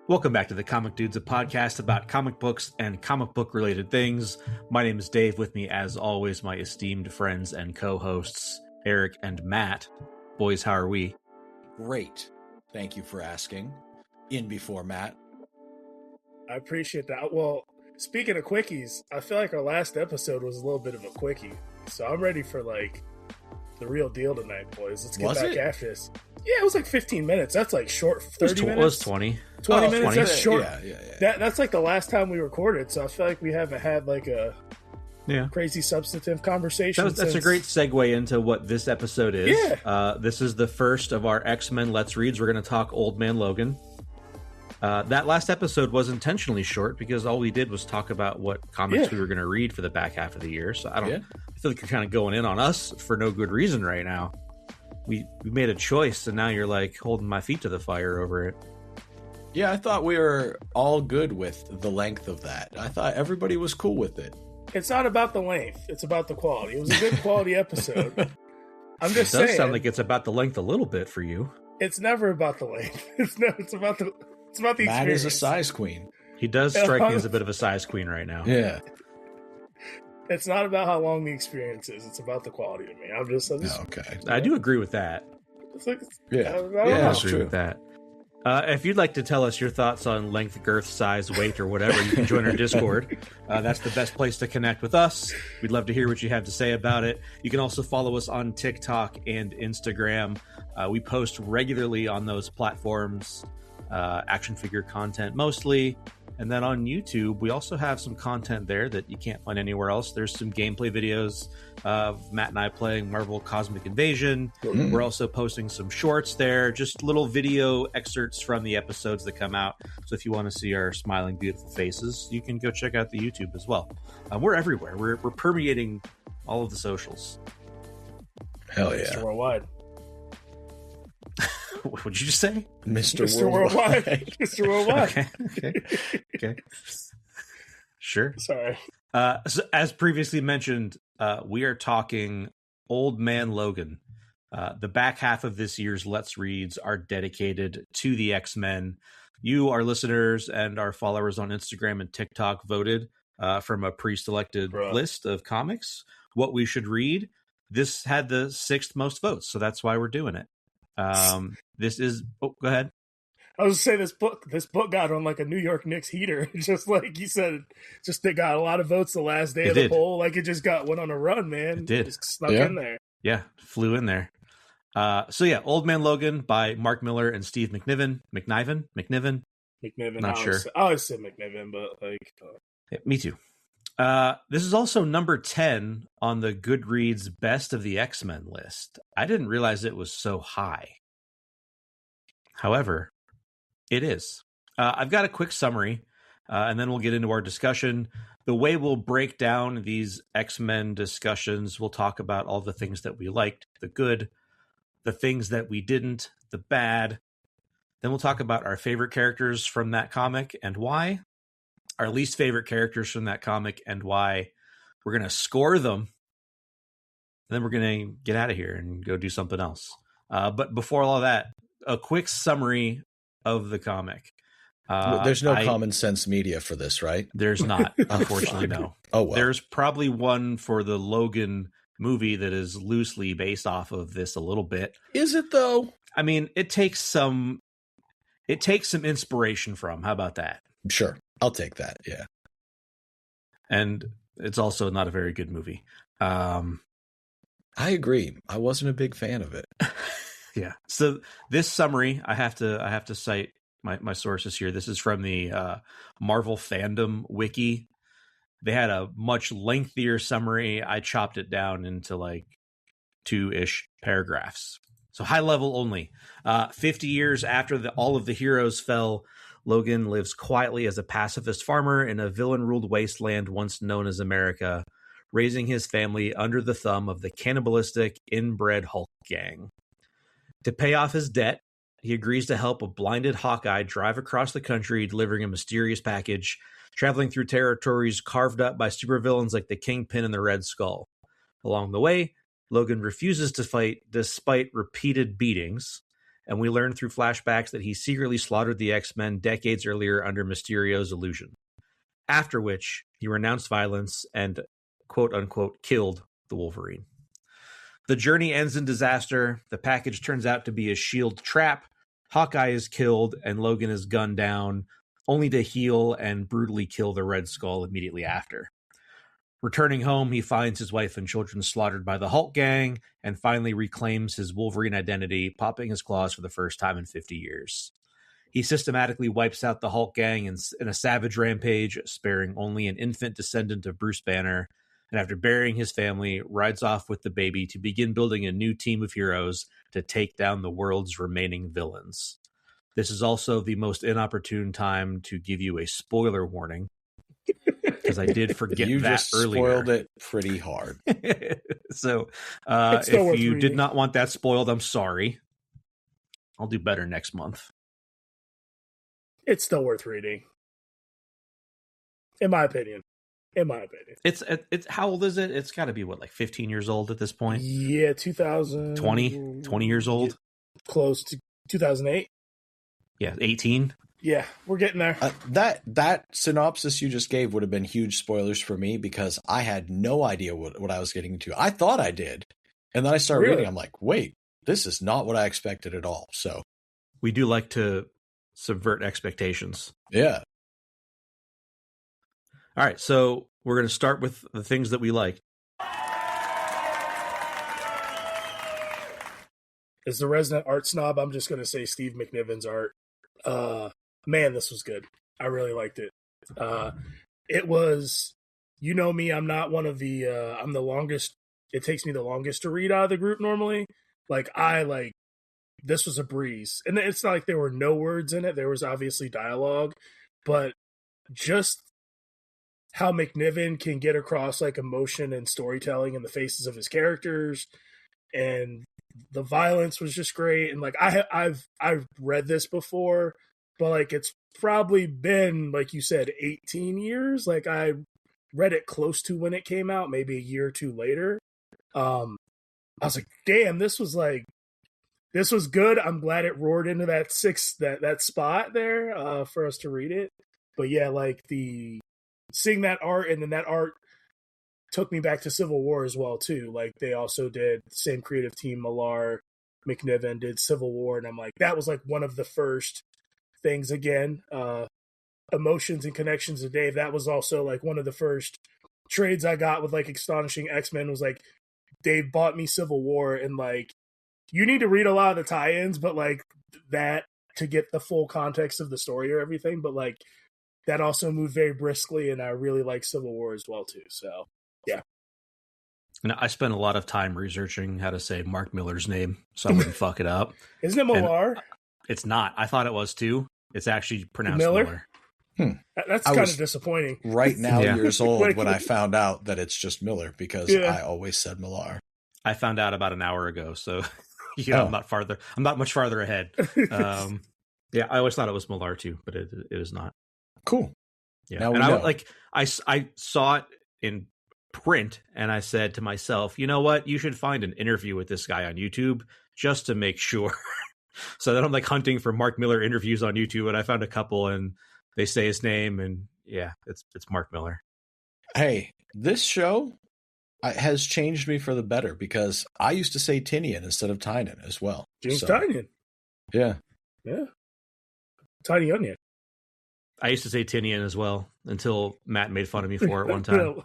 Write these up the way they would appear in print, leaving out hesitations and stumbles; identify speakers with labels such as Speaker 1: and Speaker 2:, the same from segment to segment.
Speaker 1: Welcome back to the Comic Dudes, a podcast about comic books and comic book related things. My name is Dave. With me, as always, my esteemed friends and co-hosts, Eric and Matt. Boys, how are we?
Speaker 2: Great. Thank you for asking. In before Matt.
Speaker 3: I appreciate that. Well, speaking of quickies, I feel like our last episode was a little bit of a quickie. So I'm ready for, the real deal tonight, boys. Let's get back after this. Yeah, it was like 15 minutes. That's like short, 30 minutes.
Speaker 1: It was 20.
Speaker 3: 20 minutes,
Speaker 1: 20.
Speaker 3: that's short.
Speaker 2: Yeah.
Speaker 3: That's like the last time we recorded, so I feel like we haven't had a crazy substantive conversation.
Speaker 1: That's a great segue into what this episode is. Yeah. This is the first of our X-Men Let's Reads. We're going to talk Old Man Logan. That last episode was intentionally short because all we did was talk about what comics we were going to read for the back half of the year. So I feel like you're kind of going in on us for no good reason right now. We made a choice, and now you're like holding my feet to the fire over it.
Speaker 2: Yeah, I thought we were all good with the length of that. I thought everybody was cool with it.
Speaker 3: It's not about the length. It's about the quality. It was a good quality episode. I'm just saying.
Speaker 1: It does sound like it's about the length a little bit for you.
Speaker 3: It's never about the length. It's about the experience.
Speaker 2: Matt is a size queen.
Speaker 1: He does strike me as a bit of a size queen right now.
Speaker 2: Yeah.
Speaker 3: It's not about how long the experience is. It's about the quality of me. I'm just
Speaker 1: okay. I do agree with that.
Speaker 3: It's like,
Speaker 1: I agree with that. If you'd like to tell us your thoughts on length, girth, size, weight, or whatever, you can join our Discord. That's the best place to connect with us. We'd love to hear what you have to say about it. You can also follow us on TikTok and Instagram. We post regularly on those platforms, action figure content mostly. And then on YouTube, we also have some content there that you can't find anywhere else. There's some gameplay videos of Matt and I playing Marvel Cosmic Invasion. Mm-hmm. We're also posting some shorts there, just little video excerpts from the episodes that come out. So if you want to see our smiling, beautiful faces, you can go check out the YouTube as well. We're everywhere. We're permeating all of the socials.
Speaker 2: Hell yeah.
Speaker 3: Mr. Worldwide.
Speaker 1: What did you just say?
Speaker 3: Mr. Worldwide. Mr. Worldwide.
Speaker 1: Okay. Sure.
Speaker 3: Sorry.
Speaker 1: So as previously mentioned, we are talking Old Man Logan. The back half of this year's Let's Reads are dedicated to the X-Men. You, our listeners, and our followers on Instagram and TikTok voted from a pre-selected list of comics what we should read. This had the 6th most votes, so that's why we're doing it. This is go ahead.
Speaker 3: I was gonna say this book got on like a New York Knicks heater, just like you said. Just it got a lot of votes the last day of the poll. Like it just went on a run, man.
Speaker 1: It did.
Speaker 3: Just snuck in there.
Speaker 1: Yeah, flew in there. Old Man Logan by Mark Millar and Steve McNiven. McNiven. Not sure.
Speaker 3: I always say McNiven, but
Speaker 1: yeah, me too. This is also number 10 on the GoodReads Best of the X-Men list. I didn't realize it was so high. However, it is. I've got a quick summary, and then we'll get into our discussion. The way we'll break down these X-Men discussions, we'll talk about all the things that we liked, the good, the things that we didn't, the bad. Then we'll talk about our favorite characters from that comic and why. Our least favorite characters from that comic and why. We're going to score them. And then we're going to get out of here and go do something else. But before all of that, a quick summary of the comic.
Speaker 2: There's no common sense media for this, right?
Speaker 1: There's not, unfortunately, no.
Speaker 2: Oh, well.
Speaker 1: There's probably one for the Logan movie that is loosely based off of this a little bit.
Speaker 2: Is it, though?
Speaker 1: I mean, it takes some inspiration from. How about that?
Speaker 2: Sure. I'll take that, yeah.
Speaker 1: And it's also not a very good movie.
Speaker 2: I agree. I wasn't a big fan of it.
Speaker 1: Yeah. So this summary, I have to cite my sources here. This is from the Marvel Fandom Wiki. They had a much lengthier summary. I chopped it down into like 2-ish paragraphs. So high level only. 50 years after all of the heroes fell, Logan lives quietly as a pacifist farmer in a villain-ruled wasteland once known as America, raising his family under the thumb of the cannibalistic, inbred Hulk gang. To pay off his debt, he agrees to help a blinded Hawkeye drive across the country, delivering a mysterious package, traveling through territories carved up by supervillains like the Kingpin and the Red Skull. Along the way, Logan refuses to fight despite repeated beatings, and we learn through flashbacks that he secretly slaughtered the X-Men decades earlier under Mysterio's illusion. After which, he renounced violence and, quote-unquote, killed the Wolverine. The journey ends in disaster. The package turns out to be a S.H.I.E.L.D. trap. Hawkeye is killed, and Logan is gunned down, only to heal and brutally kill the Red Skull immediately after. Returning home, he finds his wife and children slaughtered by the Hulk gang, and finally reclaims his Wolverine identity, popping his claws for the first time in 50 years. He systematically wipes out the Hulk gang in a savage rampage, sparing only an infant descendant of Bruce Banner, and after burying his family, rides off with the baby to begin building a new team of heroes to take down the world's remaining villains. This is also the most inopportune time to give you a spoiler warning, because I did forget
Speaker 2: you
Speaker 1: that
Speaker 2: just
Speaker 1: earlier.
Speaker 2: Spoiled it pretty hard.
Speaker 1: So if you did not want that spoiled, I'm sorry. I'll do better next month.
Speaker 3: It's still worth reading, in my opinion.
Speaker 1: It's how old is it? It's got to be like 15 years old at this point.
Speaker 3: Yeah, 2000
Speaker 1: 20 years old.
Speaker 3: Close to 2008.
Speaker 1: Yeah, 18.
Speaker 3: Yeah, we're getting there.
Speaker 2: That synopsis you just gave would have been huge spoilers for me because I had no idea what I was getting into. I thought I did. And then I started reading. I'm like, wait, this is not what I expected at all. So
Speaker 1: we do like to subvert expectations.
Speaker 2: Yeah.
Speaker 1: All right, so we're going to start with the things that we like.
Speaker 3: As the resident art snob, I'm just going to say Steve McNiven's art. Man, this was good. I really liked it. It was, you know me, I'm not one of the, I'm the longest, it takes me the longest to read out of the group normally. This was a breeze. And it's not like there were no words in it. There was obviously dialogue, but just how McNiven can get across like emotion and storytelling in the faces of his characters, and the violence was just great. And like I've read this before, but like it's probably been, like you said, 18 years. Like I read it close to when it came out, maybe a year or two later. I was like, damn, this was good. I'm glad it roared into that spot there for us to read it. But yeah, like seeing that art, and then that art took me back to Civil War as well too. Like they also did the same creative team, Millar, McNiven did Civil War, and I'm like, that was like one of the first things again. Emotions and Connections of Dave. That was also like one of the first trades I got with like Astonishing X-Men. Was like Dave bought me Civil War, and like you need to read a lot of the tie-ins, but like that to get the full context of the story or everything. But like that also moved very briskly, and I really like Civil War as well too. So yeah.
Speaker 1: And I spent a lot of time researching how to say Mark Millar's name so I wouldn't fuck it up.
Speaker 3: Isn't it Millar?
Speaker 1: It's not. I thought it was too. It's actually pronounced Miller.
Speaker 3: That's kind of disappointing.
Speaker 2: Right now, years old when I found out that it's just Miller, because I always said Millar.
Speaker 1: I found out about an hour ago, so I'm not much farther ahead. Yeah, I always thought it was Millar too, but it is not.
Speaker 2: Cool.
Speaker 1: Yeah, now and I saw it in print, and I said to myself, you know what? You should find an interview with this guy on YouTube just to make sure. So then I'm like hunting for Mark Millar interviews on YouTube, and I found a couple, and they say his name, and yeah, it's Mark Millar.
Speaker 2: Hey, this show has changed me for the better, because I used to say Tinian instead of Tynan as well.
Speaker 3: James Tynan.
Speaker 2: Yeah.
Speaker 3: Yeah. Tiny Onion.
Speaker 1: I used to say Tinian as well until Matt made fun of me for it one time.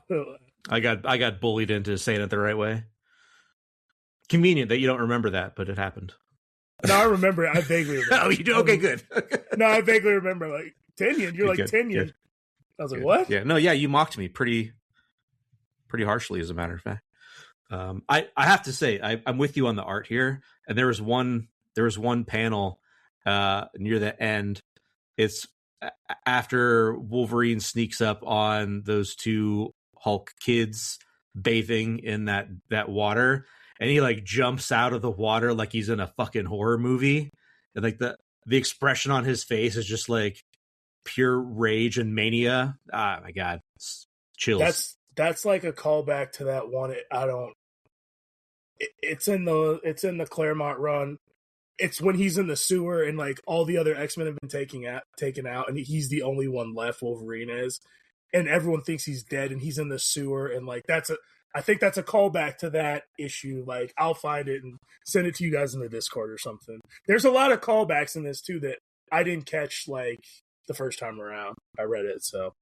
Speaker 1: I got bullied into saying it the right way. Convenient that you don't remember that, but it happened.
Speaker 3: No, I remember it. I vaguely remember.
Speaker 1: Oh, you do? Okay, good.
Speaker 3: No, I vaguely remember, like, Tinian. You're like, good, Tinian. Good. I was like, what?
Speaker 1: Yeah, no, yeah, you mocked me pretty harshly, as a matter of fact. I have to say, I'm with you on the art here, and there was one panel near the end. It's after Wolverine sneaks up on those two Hulk kids bathing in that water, and he like jumps out of the water like he's in a fucking horror movie, and like the expression on his face is just like pure rage and mania. Ah, my god, chills.
Speaker 3: That's like a callback to that one. It's in the Claremont run it's when he's in the sewer and like all the other X-Men have been taken out, and he's the only one left. Wolverine is, and everyone thinks he's dead, and he's in the sewer, and like I think that's a callback to that issue. Like, I'll find it and send it to you guys in the Discord or something. There's a lot of callbacks in this too that I didn't catch like the first time around I read it. So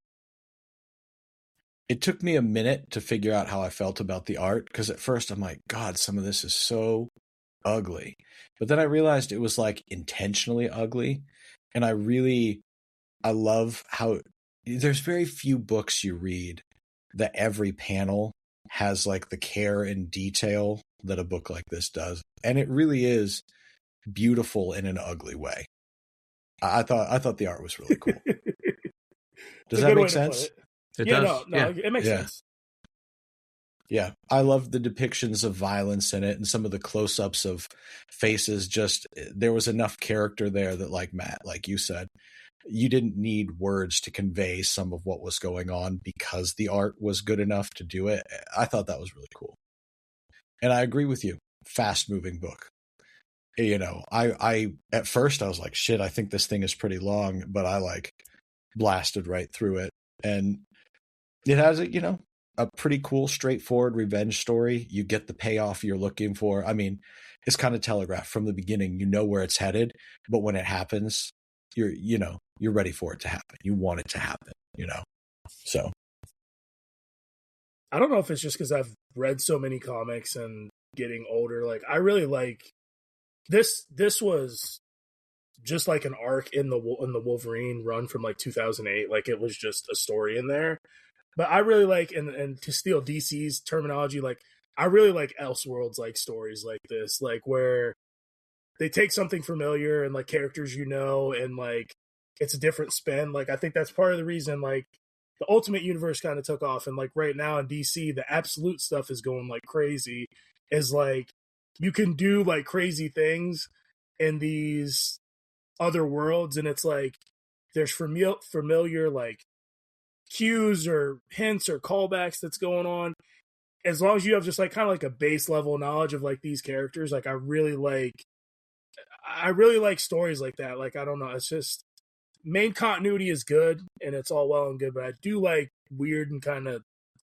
Speaker 2: it took me a minute to figure out how I felt about the art, because at first I'm like, God, some of this is so ugly. But then I realized it was like intentionally ugly. And I love how there's very few books you read that every panel has like the care and detail that a book like this does. And it really is beautiful in an ugly way. I thought the art was really cool. Does that make sense?
Speaker 1: It does.
Speaker 3: It makes sense.
Speaker 2: Yeah, I love the depictions of violence in it and some of the close-ups of faces. Just there was enough character there that, like Matt, like you said, you didn't need words to convey some of what was going on because the art was good enough to do it. I thought that was really cool. And I agree with you. Fast-moving book. You know, I at first I was like, shit, I think this thing is pretty long, but I like blasted right through it. And it has a pretty cool, straightforward revenge story. You get the payoff you're looking for. I mean, it's kind of telegraphed from the beginning. You know where it's headed, but when it happens, you're ready for it to happen. You want it to happen, So
Speaker 3: I don't know if it's just because I've read so many comics and getting older. Like, I really like this. This was just like an arc in the Wolverine run from like 2008. Like, it was just a story in there. But I really like, and to steal DC's terminology, like, I really like Elseworlds, like, stories like this, like, where they take something familiar and, like, characters and, like, it's a different spin. Like, I think that's part of the reason, like, the Ultimate Universe kind of took off. And, like, right now in DC, the Absolute stuff is going, like, crazy. Is, like, you can do, like, crazy things in these other worlds, and it's, like, there's familiar, like, cues or hints or callbacks that's going on. As long as you have just like kind of like a base level knowledge of like these characters, like I really like stories like that. Like, I don't know, it's just main continuity is good and it's all well and good, but I do like weird and kind of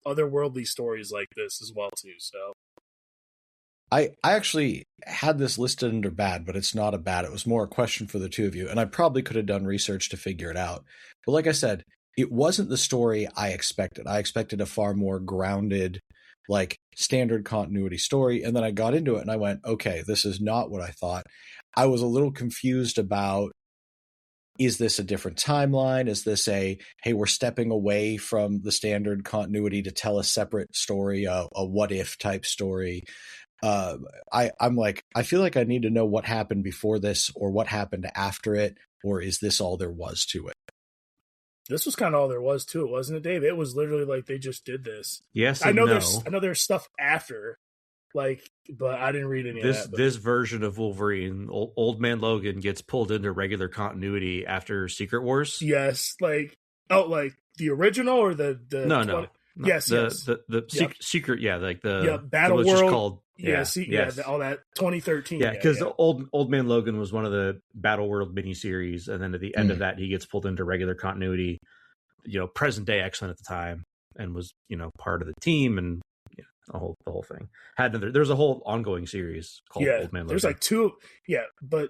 Speaker 3: otherworldly stories like this as well too. So
Speaker 2: I actually had this listed under bad, but it's not a bad. It was more a question for the two of you, and I probably could have done research to figure it out. But like I said, it wasn't the story I expected. I expected a far more grounded, like, standard continuity story. And then I got into it and I went, okay, this is not what I thought. I was a little confused about, is this a different timeline? Is this hey, we're stepping away from the standard continuity to tell a separate story, a what if type story? I'm like, I feel like I need to know what happened before this or what happened after it, or is this all there was to it?
Speaker 3: This was kind of all there was to it, wasn't it, Dave? It was literally like they just did this.
Speaker 1: Yes,
Speaker 3: I know there's stuff after, like, but I didn't read any of that.
Speaker 1: This version of Wolverine, Old Man Logan, gets pulled into regular continuity after Secret Wars.
Speaker 3: Yes, like the original or the
Speaker 1: no.
Speaker 3: Yes,
Speaker 1: the secret, like the
Speaker 3: Battle
Speaker 1: World
Speaker 3: just
Speaker 1: called
Speaker 3: all that 2013.
Speaker 1: Yeah, because Old Man Logan was one of the Battle World miniseries, and then at the end of that, he gets pulled into regular continuity. Present day X-Men at the time, and was part of the team, and the whole thing there's a whole ongoing series called Old Man Logan.
Speaker 3: There's like two, but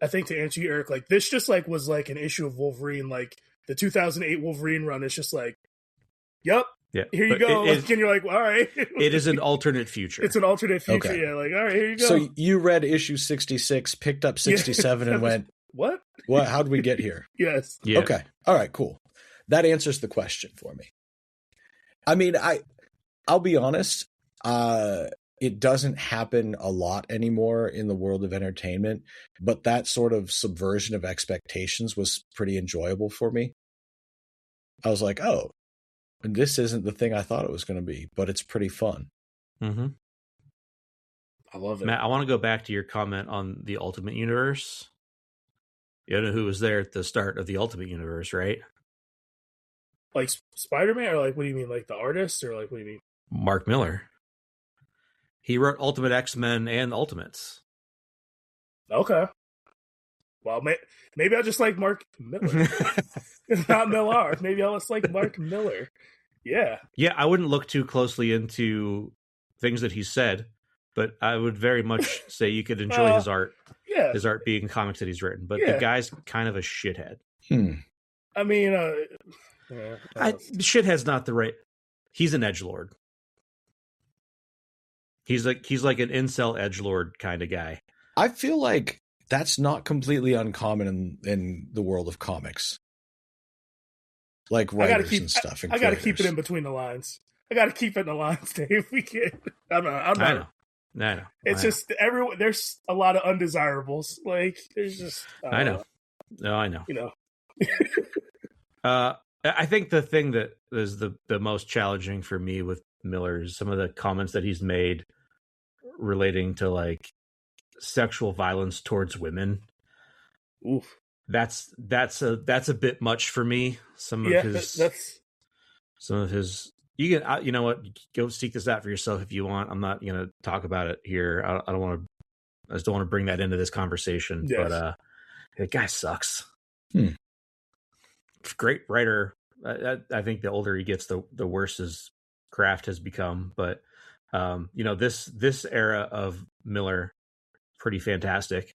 Speaker 3: I think to answer you, Eric, like this just like was like an issue of Wolverine, like the 2008 Wolverine run. It's just like, yep. Yeah, here you go. And you're like, all right.
Speaker 1: It is an alternate future.
Speaker 3: It's an alternate future. Okay. Yeah, like, all right, here you go.
Speaker 2: So you read issue 66, picked up 67, and went,
Speaker 3: what?
Speaker 2: What? How'd we get here?
Speaker 3: Yes.
Speaker 1: Yeah.
Speaker 2: Okay. All right, cool. That answers the question for me. I mean, I'll be honest. It doesn't happen a lot anymore in the world of entertainment, but that sort of subversion of expectations was pretty enjoyable for me. I was like, oh, and this isn't the thing I thought it was going to be, but it's pretty fun.
Speaker 1: Mm-hmm.
Speaker 3: I love it.
Speaker 1: Matt, I want to go back to your comment on the Ultimate Universe. You know who was there at the start of the Ultimate Universe, right?
Speaker 3: Like Spider-Man, or like, what do you mean? Like the artist, or like, what do you mean?
Speaker 1: Mark Millar. He wrote Ultimate X-Men and Ultimates.
Speaker 3: Okay. Well, maybe I just like Mark Miller. It's not Millar. Maybe I'll just like Mark Miller. Yeah.
Speaker 1: Yeah, I wouldn't look too closely into things that he said, but I would very much say you could enjoy his art.
Speaker 3: Yeah.
Speaker 1: His art being comics that he's written. But the guy's kind of a shithead.
Speaker 3: I mean,
Speaker 1: shithead's not the right... He's an edgelord. He's like an incel edgelord kind of guy.
Speaker 2: I feel like that's not completely uncommon in the world of comics. Like writers and stuff.
Speaker 3: I got to keep it in between the lines. I got to keep it in the lines, Dave. We can't. I'm not.
Speaker 1: I know.
Speaker 3: It's just everyone. There's a lot of undesirables. Like there's just.
Speaker 1: I know. No, I know.
Speaker 3: You know.
Speaker 1: I think the thing that is the most challenging for me with Millar is some of the comments that he's made relating to like sexual violence towards women.
Speaker 3: Oof.
Speaker 1: That's a bit much for me. Some of his you can you know what, go seek this out for yourself if you want. I'm not gonna talk about it here. I just don't want to bring that into this conversation. Yes. But the guy sucks. Great writer. I think the older he gets, the worse his craft has become. But this era of Millar, pretty fantastic.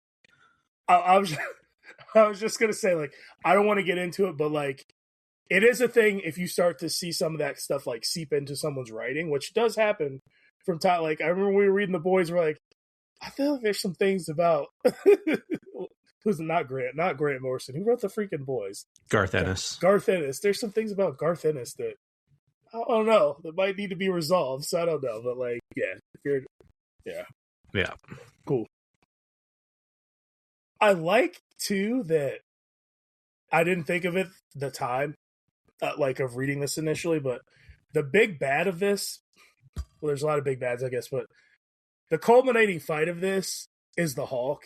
Speaker 3: I was just gonna say, like, I don't want to get into it, but like, it is a thing if you start to see some of that stuff like seep into someone's writing, which does happen from time. Like, I remember we were reading The Boys, we're like, I feel like there's some things about who's not Grant Morrison, who wrote The freaking Boys,
Speaker 1: Garth Ennis.
Speaker 3: There's some things about Garth Ennis that I don't know that might need to be resolved. So I don't know, but like, yeah, cool. I like too that I didn't think of it the time, like of reading this initially, but the big bad of this, well, there's a lot of big bads, I guess, but the culminating fight of this is the Hulk.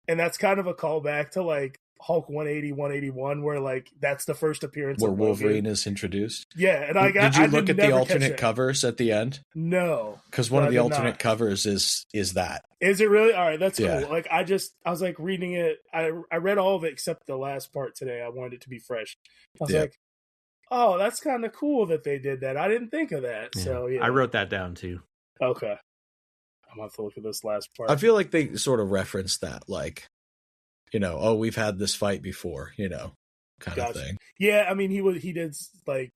Speaker 3: And that's kind of a callback to like Hulk 180, 181, where like that's the first appearance
Speaker 2: where
Speaker 3: of
Speaker 2: Wolverine is introduced.
Speaker 3: Yeah, and
Speaker 2: did you look at the alternate covers at the end?
Speaker 3: No,
Speaker 2: because one of the alternate covers is that.
Speaker 3: Is it really? All right, that's cool. Like I was like reading it. I read all of it except the last part today. I wanted it to be fresh. I was like, oh, that's kind of cool that they did that. I didn't think of that. Yeah. So yeah,
Speaker 1: I wrote that down too.
Speaker 3: Okay. I'm going to have to look at this last part.
Speaker 2: I feel like they sort of referenced that, like, oh, we've had this fight before, kind of thing.
Speaker 3: Yeah, I mean, he did, like,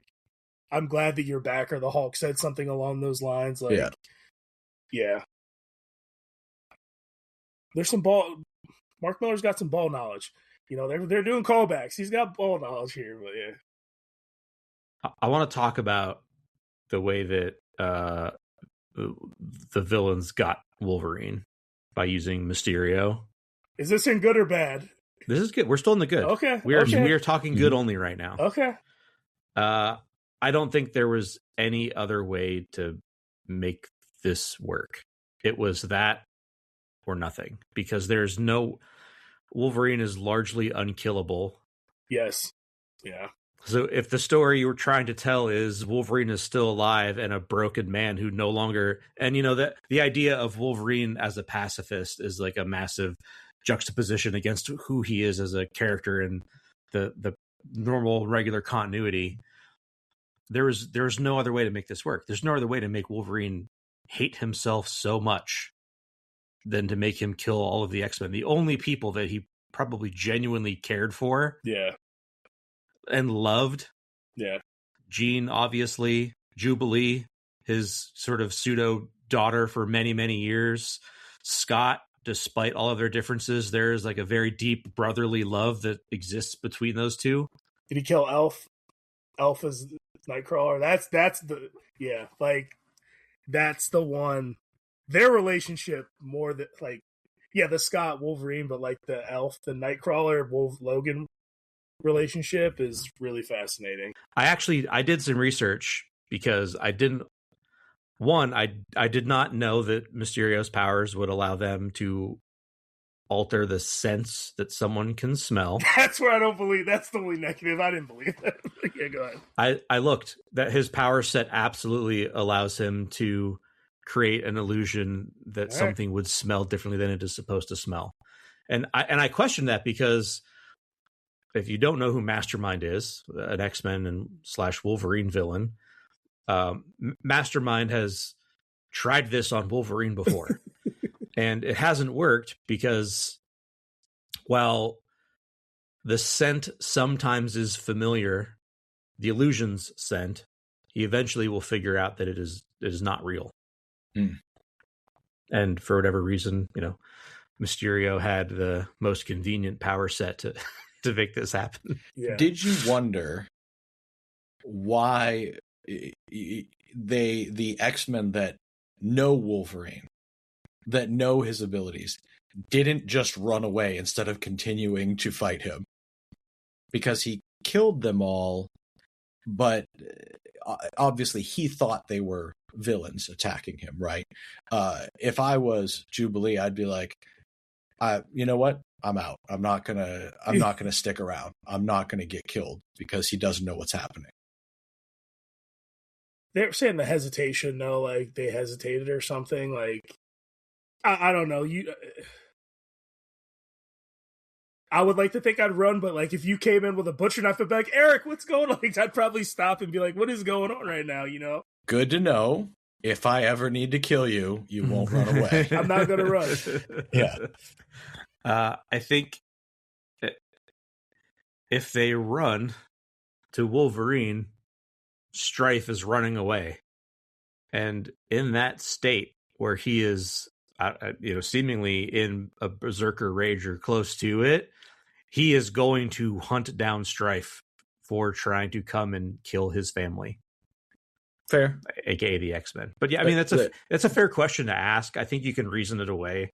Speaker 3: I'm glad that you're back, or the Hulk said something along those lines. Like, yeah. There's some Mark Millar's got some ball knowledge. They're doing callbacks. He's got ball knowledge here, but yeah.
Speaker 1: I want to talk about the way that the villains got Wolverine by using Mysterio.
Speaker 3: Is this in good or bad?
Speaker 1: This is good. We're still in the good.
Speaker 3: Okay.
Speaker 1: We are talking good only right now.
Speaker 3: Okay.
Speaker 1: I don't think there was any other way to make this work. It was that or nothing, because there's no... Wolverine is largely unkillable.
Speaker 3: Yes. Yeah.
Speaker 1: So if the story you were trying to tell is Wolverine is still alive and a broken man who no longer... And, that the idea of Wolverine as a pacifist is like a massive juxtaposition against who he is as a character in the normal, regular continuity. There's no other way to make this work. There's no other way to make Wolverine hate himself so much than to make him kill all of the X-Men. The only people that he probably genuinely cared for...
Speaker 3: Yeah.
Speaker 1: And loved.
Speaker 3: Yeah.
Speaker 1: Jean, obviously. Jubilee, his sort of pseudo daughter for many, many years. Scott, despite all of their differences, there is like a very deep brotherly love that exists between those two.
Speaker 3: Did he kill Elf? Elf is Nightcrawler. That's the... Yeah, like, that's the one... Their relationship more than, like... Yeah, the Scott Wolverine, but like the Elf, the Nightcrawler, Logan relationship is really fascinating.
Speaker 1: I did some research because I did not know that Mysterio's powers would allow them to alter the sense that someone can smell.
Speaker 3: That's where I don't believe. That's the only negative. I didn't believe that. Yeah, go ahead.
Speaker 1: I looked that his power set absolutely allows him to create an illusion that something would smell differently than it is supposed to smell. And I question that because if you don't know who Mastermind is, an X-Men and / Wolverine villain, Mastermind has tried this on Wolverine before. And it hasn't worked because while the scent sometimes is familiar, the illusion's scent, he eventually will figure out that it is not real.
Speaker 2: Mm.
Speaker 1: And for whatever reason, Mysterio had the most convenient power set to make this happen.
Speaker 3: Yeah.
Speaker 2: Did you wonder why the X-Men that know Wolverine, that know his abilities, didn't just run away instead of continuing to fight him? Because he killed them all, but obviously he thought they were villains attacking him, right? If I was Jubilee, I'd be like, you know what? I'm out. I'm not gonna stick around. I'm not gonna get killed because he doesn't know what's happening.
Speaker 3: They were saying the hesitation, though, like they hesitated or something. Like I don't know. I would like to think I'd run, but like if you came in with a butcher knife, I'd be like, Eric, what's going on? Like, I'd probably stop and be like, what is going on right now?
Speaker 2: Good to know. If I ever need to kill you, you won't run away.
Speaker 3: I'm not gonna run.
Speaker 2: Yeah.
Speaker 1: I think if they run to Wolverine, Strife is running away. And in that state where he is, seemingly in a berserker rage or close to it, he is going to hunt down Strife for trying to come and kill his family.
Speaker 2: Fair.
Speaker 1: AKA the X-Men. But yeah, I mean, that's a fair question to ask. I think you can reason it away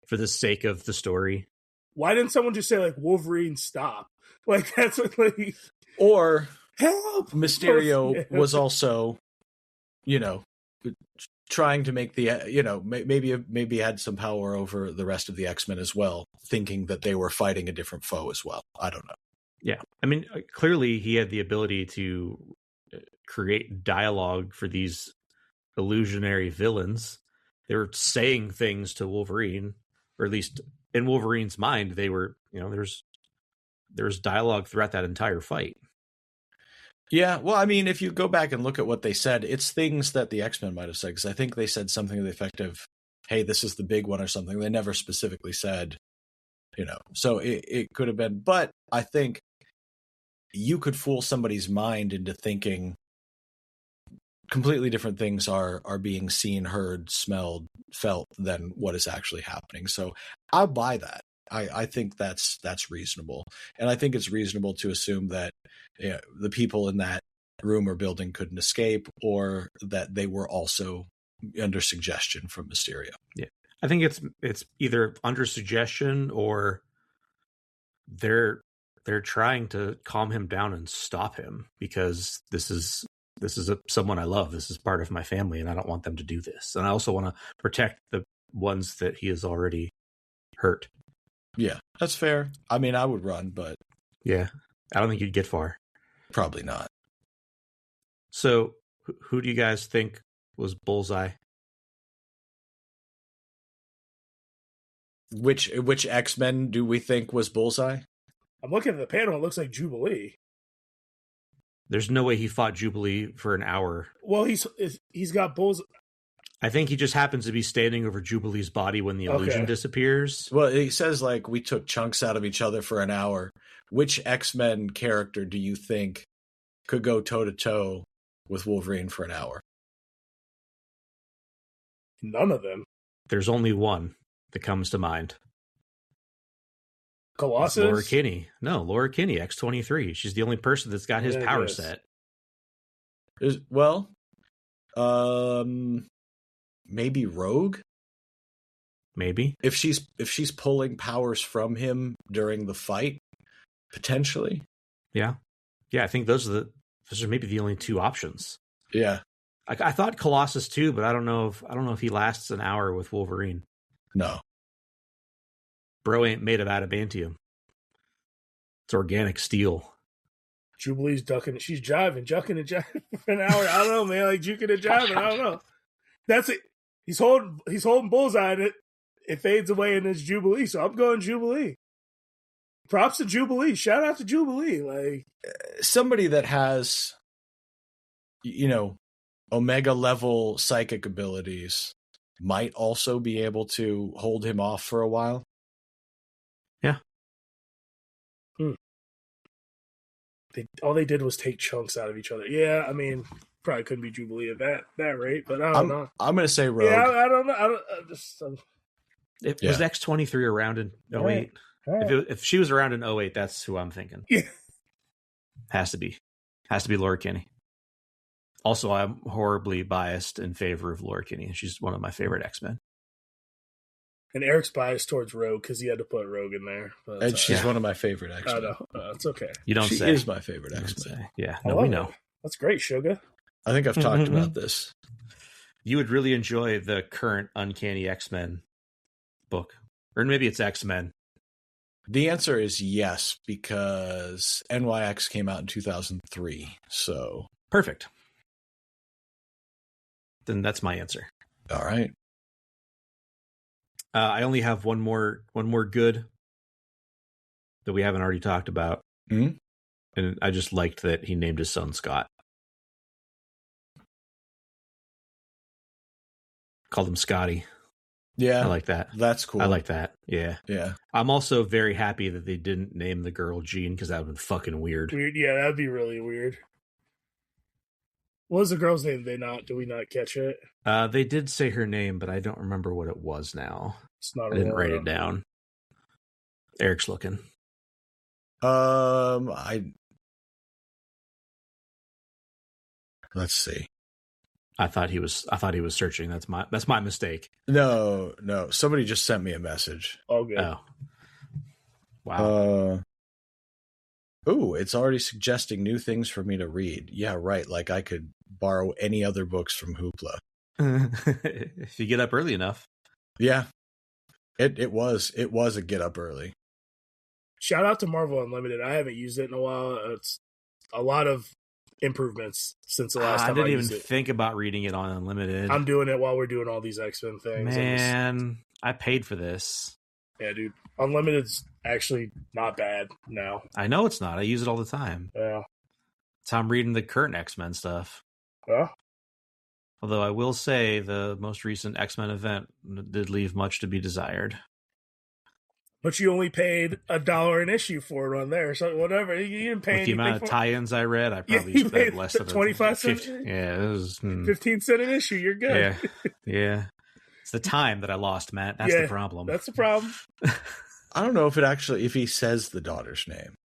Speaker 1: for the sake of the story.
Speaker 3: Why didn't someone just say, like, Wolverine, stop? Like, that's what, like...
Speaker 2: Or
Speaker 3: help!
Speaker 2: Mysterio was also, trying to make the, maybe had some power over the rest of the X-Men as well, thinking that they were fighting a different foe as well. I don't know.
Speaker 1: Yeah. I mean, clearly he had the ability to create dialogue for these illusionary villains. They were saying things to Wolverine, or at least in Wolverine's mind, they were, there's dialogue throughout that entire fight.
Speaker 2: Yeah, well, I mean, if you go back and look at what they said, it's things that the X-Men might have said, because I think they said something to the effect of, hey, this is the big one or something. They never specifically said, so it could have been. But I think you could fool somebody's mind into thinking completely different things are being seen, heard, smelled, felt than what is actually happening. So I'll buy that. I think that's reasonable. And I think it's reasonable to assume that the people in that room or building couldn't escape, or that they were also under suggestion from Mysterio.
Speaker 1: Yeah. I think it's either under suggestion or they're trying to calm him down and stop him, because this is someone I love. This is part of my family, and I don't want them to do this. And I also want to protect the ones that he has already hurt.
Speaker 2: Yeah, that's fair. I mean, I would run, but
Speaker 1: yeah, I don't think you'd get far.
Speaker 2: Probably not.
Speaker 1: So, who do you guys think was Bullseye?
Speaker 2: Which X-Men do we think was Bullseye?
Speaker 3: I'm looking at the panel. It looks like Jubilee.
Speaker 1: There's no way he fought Jubilee for an hour.
Speaker 3: Well, he's got Bullseye.
Speaker 1: I think he just happens to be standing over Jubilee's body when the illusion disappears.
Speaker 2: Well, he says, like, we took chunks out of each other for an hour. Which X-Men character do you think could go toe-to-toe with Wolverine for an hour?
Speaker 3: None of them.
Speaker 1: There's only one that comes to mind.
Speaker 3: Colossus?
Speaker 1: Laura Kinney. No, Laura Kinney, X-23. She's the only person that's got his power set.
Speaker 2: Maybe Rogue?
Speaker 1: Maybe.
Speaker 2: If she's pulling powers from him during the fight, potentially.
Speaker 1: Yeah. Yeah, I think those are maybe the only two options.
Speaker 2: Yeah.
Speaker 1: I thought Colossus too, but I don't know if he lasts an hour with Wolverine.
Speaker 2: No.
Speaker 1: Bro ain't made of adamantium. It's organic steel.
Speaker 3: Jubilee's ducking. She's jucking and jiving for an hour. I don't know, man. Like juking and jiving. I don't know. That's it. He's holding Bullseye it fades away in this Jubilee. So I'm going Jubilee. Props to Jubilee. Shout out to Jubilee. Like
Speaker 2: somebody that has, Omega level psychic abilities might also be able to hold him off for a while.
Speaker 1: Yeah.
Speaker 3: All they did was take chunks out of each other. Yeah, I mean, probably couldn't be Jubilee at that rate, but I don't know.
Speaker 2: I'm going to say Rogue.
Speaker 3: Yeah, I don't know.
Speaker 1: Was X-23 around in 08? Right. If she was around in 08, that's who I'm thinking.
Speaker 3: Yeah.
Speaker 1: Has to be Laura Kinney. Also, I'm horribly biased in favor of Laura Kinney. She's one of my favorite X-Men.
Speaker 3: And Eric's biased towards Rogue because he had to put Rogue in there.
Speaker 2: And she's one of my favorite X-Men.
Speaker 3: Oh, no, it's okay.
Speaker 1: You don't
Speaker 2: say.
Speaker 1: She
Speaker 2: is my favorite X-Men.
Speaker 1: Yeah, no, we know.
Speaker 3: It. That's great, Sugar.
Speaker 2: I think I've talked about this.
Speaker 1: You would really enjoy the current Uncanny X-Men book. Or maybe it's X-Men.
Speaker 2: The answer is yes, because NYX came out in 2003. So
Speaker 1: perfect. Then that's my answer.
Speaker 2: All right.
Speaker 1: I only have one more good that we haven't already talked about.
Speaker 2: Mm-hmm.
Speaker 1: And I just liked that he named his son Scott. Called him Scotty.
Speaker 2: Yeah.
Speaker 1: I like that.
Speaker 2: That's cool.
Speaker 1: I like that. Yeah.
Speaker 2: Yeah.
Speaker 1: I'm also very happy that they didn't name the girl Jean because that would have been fucking weird.
Speaker 3: Yeah, that'd be really weird. What was the girl's name? Do we not catch it?
Speaker 1: They did say her name, but I don't remember what it was now.
Speaker 3: It's not.
Speaker 1: I didn't write it down. Eric's looking.
Speaker 2: Let's see.
Speaker 1: I thought he was searching. That's my mistake.
Speaker 2: No. Somebody just sent me a message.
Speaker 3: Oh, good.
Speaker 1: Oh. Wow.
Speaker 2: It's already suggesting new things for me to read. Yeah, right. Like I could borrow any other books from Hoopla.
Speaker 1: If you get up early enough.
Speaker 2: Yeah. It was a get up early.
Speaker 3: Shout out to Marvel Unlimited. I haven't used it in a while. It's a lot of improvements since the last time I
Speaker 1: didn't even think about reading it on Unlimited.
Speaker 3: I'm doing it while we're doing all these X-Men things.
Speaker 1: Man, I paid for this.
Speaker 3: Yeah, dude. Unlimited's actually not bad now.
Speaker 1: I know it's not. I use it all the time.
Speaker 3: Yeah.
Speaker 1: That's how I'm reading the current X-Men stuff.
Speaker 3: Yeah.
Speaker 1: Although I will say the most recent X-Men event did leave much to be desired.
Speaker 3: But you only paid $1 an issue for it on there, so whatever. You didn't pay
Speaker 1: with the amount of tie-ins I read. I probably spent less than
Speaker 3: 25 cents.
Speaker 1: Yeah, it was
Speaker 3: 15 cents an issue. You're good.
Speaker 1: Yeah. It's the time that I lost, Matt. That's the problem.
Speaker 3: That's the problem.
Speaker 2: I don't know if he says the daughter's name.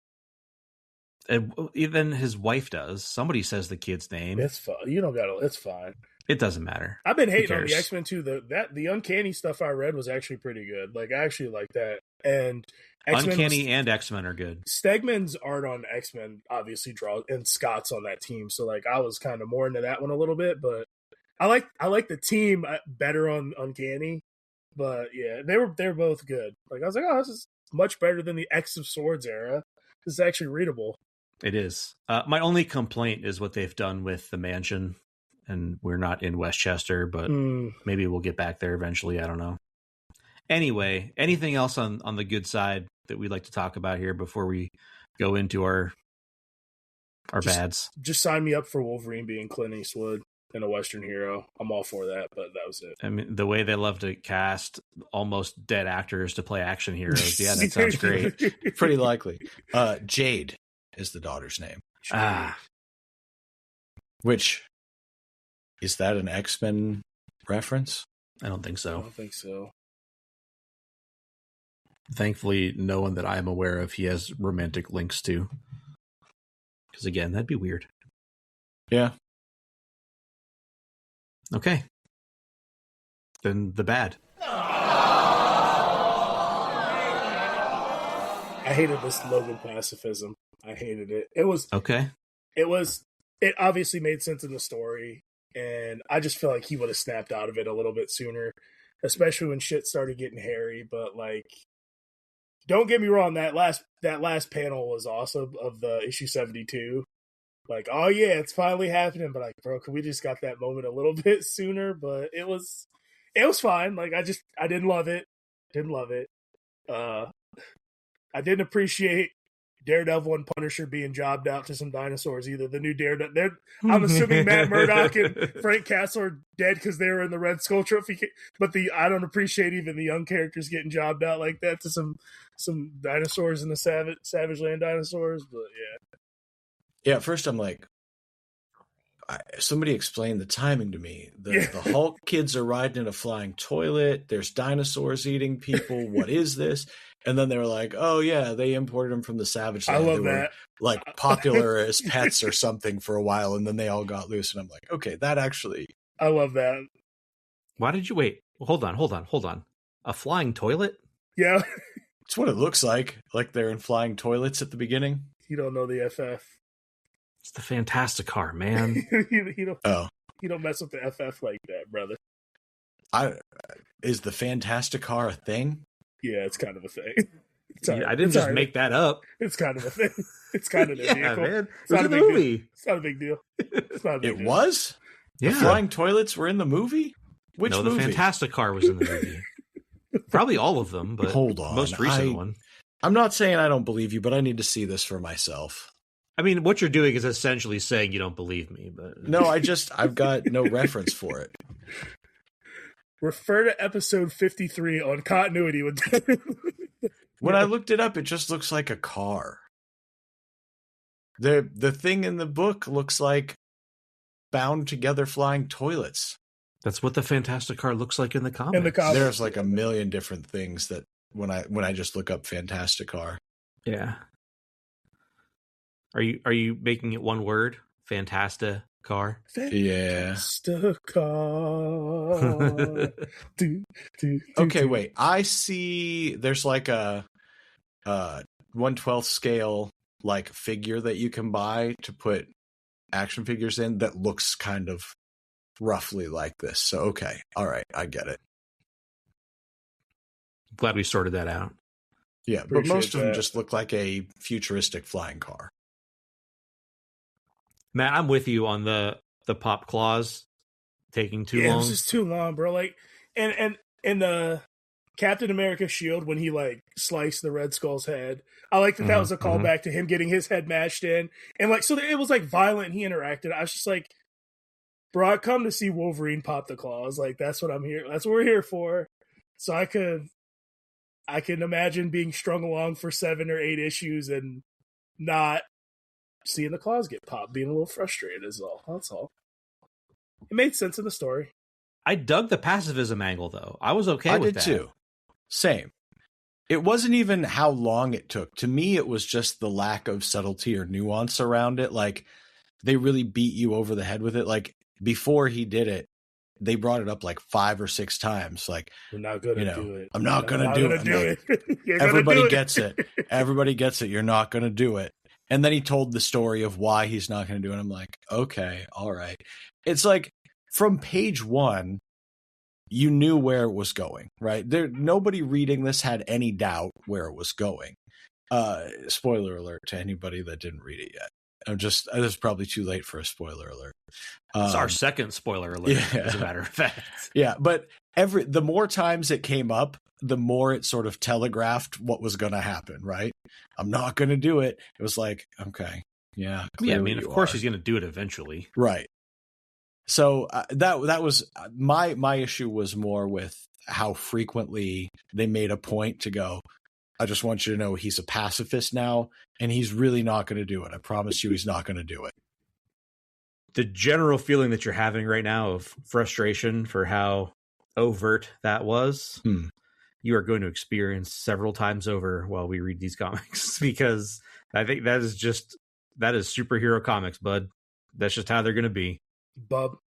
Speaker 1: Even his wife does. Somebody says the kid's name.
Speaker 3: It's fine. You don't gotta. It's fine.
Speaker 1: It doesn't matter.
Speaker 3: I've been hating on the X-Men too. The Uncanny stuff I read was actually pretty good. Like I actually like that. And X-Men
Speaker 1: Uncanny and X-Men are good.
Speaker 3: Stegman's art on X-Men obviously draws, and Scott's on that team. So like I was kind of more into that one a little bit, but I like the team better on Uncanny. But yeah, they're both good. Like I was like, oh, this is much better than the X of Swords era. This is actually readable.
Speaker 1: It is. My only complaint is what they've done with the mansion. And we're not in Westchester, but maybe we'll get back there eventually. I don't know. Anyway, anything else on the good side that we'd like to talk about here before we go into our bads?
Speaker 3: Just sign me up for Wolverine being Clint Eastwood and a Western hero. I'm all for that, but that was it.
Speaker 1: I mean, the way they love to cast almost dead actors to play action heroes. Yeah, that sounds great.
Speaker 2: Pretty likely. Jade is the daughter's name. Which... Is that an X-Men reference?
Speaker 1: I don't think so.
Speaker 3: I don't think so.
Speaker 1: Thankfully, no one that I'm aware of he has romantic links to. Because again, that'd be weird.
Speaker 2: Yeah.
Speaker 1: Okay. Then the bad.
Speaker 3: I hated this Logan pacifism. I hated it. It was...
Speaker 1: Okay.
Speaker 3: It obviously made sense in the story. And I just feel like he would have snapped out of it a little bit sooner, especially when shit started getting hairy. But like, don't get me wrong, that last panel was awesome of the issue 72. Like, oh yeah, it's finally happening. But like, bro, can we just got that moment a little bit sooner? But it was fine. Like, I didn't love it. Didn't love it. I didn't appreciate Daredevil and Punisher being jobbed out to some dinosaurs either. The new Daredevil. I'm assuming Matt Murdock and Frank Castle are dead because they were in the Red Skull trophy. But I don't appreciate even the young characters getting jobbed out like that to some dinosaurs in the Savage Land dinosaurs. But
Speaker 2: yeah. At first, I'm like, somebody explained the timing to me. The Hulk kids are riding in a flying toilet. There's dinosaurs eating people. What is this? And then they were like, oh, yeah, they imported them from the Savage Land.
Speaker 3: I love
Speaker 2: they
Speaker 3: that.
Speaker 2: Were, like, popular as pets or something for a while, and then they all got loose. And I'm like, okay, that actually...
Speaker 3: I love that.
Speaker 1: Why did you wait? Hold on. A flying toilet?
Speaker 3: Yeah.
Speaker 2: It's what it looks like. Like they're in flying toilets at the beginning.
Speaker 3: You don't know the FF.
Speaker 1: It's the Fantastic Car, man.
Speaker 3: You don't mess with the FF like that, brother.
Speaker 2: Is the Fantastic Car a thing?
Speaker 3: Yeah, it's kind of a thing.
Speaker 1: I didn't just make that up.
Speaker 3: It's kind of a thing. It's kind of a vehicle.
Speaker 1: Man.
Speaker 3: It's not a big
Speaker 1: movie.
Speaker 3: deal. It's not a big deal. It's not a big
Speaker 2: It
Speaker 3: deal.
Speaker 2: was?
Speaker 1: Yeah.
Speaker 2: The flying toilets were in the movie? Which movie?
Speaker 1: The Fantastic Car was in the movie. Probably all of them, but
Speaker 2: hold on.
Speaker 1: Most recent one.
Speaker 2: I'm not saying I don't believe you, but I need to see this for myself.
Speaker 1: I mean, what you're doing is essentially saying you don't believe me, but
Speaker 2: no, I've got no reference for it.
Speaker 3: Refer to episode 53 on continuity with.
Speaker 2: When I looked it up, it just looks like a car. The thing in the book looks like bound together flying toilets.
Speaker 1: That's what the Fantastic Car looks like in the comics.
Speaker 2: There's like a million different things that when I just look up Fantastic Car.
Speaker 1: Yeah. Are you making it one word? Fantastic Car?
Speaker 2: Yeah.
Speaker 3: Fantastic Car.
Speaker 2: Okay, wait. I see there's like a 1/12 scale like figure that you can buy to put action figures in that looks kind of roughly like this. So okay. All right, I get it.
Speaker 1: Glad we sorted that out.
Speaker 2: Yeah, but most of them just look like a futuristic flying car.
Speaker 1: Matt, I'm with you on the pop claws taking too long.
Speaker 3: Yeah, it was just too long, bro. Like, and Captain America shield when he like sliced the Red Skull's head. I like that was a callback to him getting his head mashed in, and like so it was like violent. And he interacted. I was just like, bro, I come to see Wolverine pop the claws. Like that's what I'm here. That's what we're here for. So I can imagine being strung along for 7 or 8 issues and not seeing the claws get popped, being a little frustrated is all. That's all. It made sense in the story.
Speaker 1: I dug the pacifism angle, though. I was okay with that.
Speaker 2: I did too. Same. It wasn't even how long it took. To me, it was just the lack of subtlety or nuance around it. Like, they really beat you over the head with it. Like, before he did it, they brought it up like 5 or 6 times. Like,
Speaker 3: you're not going to do it.
Speaker 2: I'm not going to do it. Everybody gets it. Everybody gets it. You're not going to do it. And then he told the story of why he's not going to do it. I'm like, okay, all right. It's like from page 1, you knew where it was going, right? Nobody reading this had any doubt where it was going. Spoiler alert to anybody that didn't read it yet. It's probably too late for a spoiler alert.
Speaker 1: It's our second spoiler alert, as a matter of fact.
Speaker 2: Yeah, but the more times it came up, the more it sort of telegraphed what was going to happen, right? I'm not going to do it. It was like, okay, yeah.
Speaker 1: Yeah, I mean, of course he's going to do it eventually.
Speaker 2: Right. So that was my issue was more with how frequently they made a point to go, I just want you to know he's a pacifist now, and he's really not going to do it. I promise you he's not going to do it.
Speaker 1: The general feeling that you're having right now of frustration for how overt that was, you are going to experience several times over while we read these comics, because I think that is superhero comics, bud. That's just how they're going to be.
Speaker 3: Bub.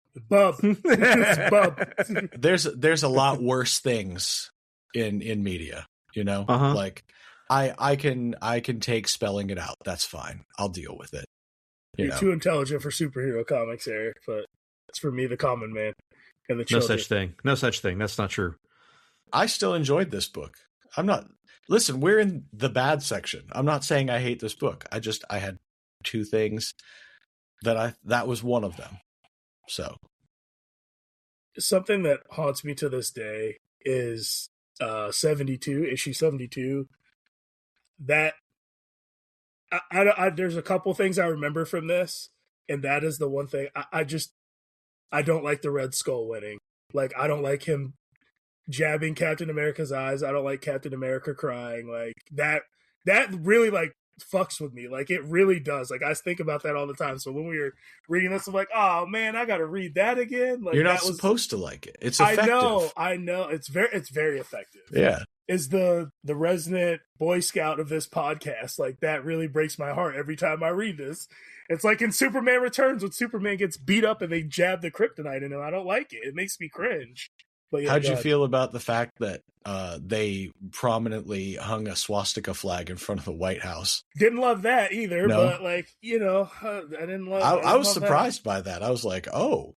Speaker 2: There's a lot worse things in media, you know? Like I can take spelling it out. That's fine. I'll deal with it.
Speaker 3: You're too intelligent for superhero comics, Eric, but it's for me, the common man, and the children.
Speaker 1: No such thing. That's not true.
Speaker 2: I still enjoyed this book. Listen, we're in the bad section. I'm not saying I hate this book. I had 2 things that was one of them. So
Speaker 3: something that haunts me to this day is 72, issue 72. That there's a couple things I remember from this, and that is the one thing I don't like the Red Skull winning. Like, I don't like him jabbing Captain America's eyes. I don't like Captain America crying. Like, that really, like, fucks with me. Like, it really does. Like, I think about that all the time. So when we were reading this, I'm like, oh man, I gotta read that again. Like,
Speaker 2: you're not supposed to like it. It's effective.
Speaker 3: I know. It's very effective.
Speaker 2: Yeah.
Speaker 3: Is the resident Boy Scout of this podcast. Like, that really breaks my heart every time I read this. It's like in Superman Returns when Superman gets beat up and they jab the kryptonite in him. I don't like it. It makes me cringe. But yeah,
Speaker 2: how'd you feel about the fact that they prominently hung a swastika flag in front of the White House?
Speaker 3: Didn't love that either,
Speaker 2: no?
Speaker 3: But like, you know, I didn't love
Speaker 2: I was surprised by that. I was like, oh,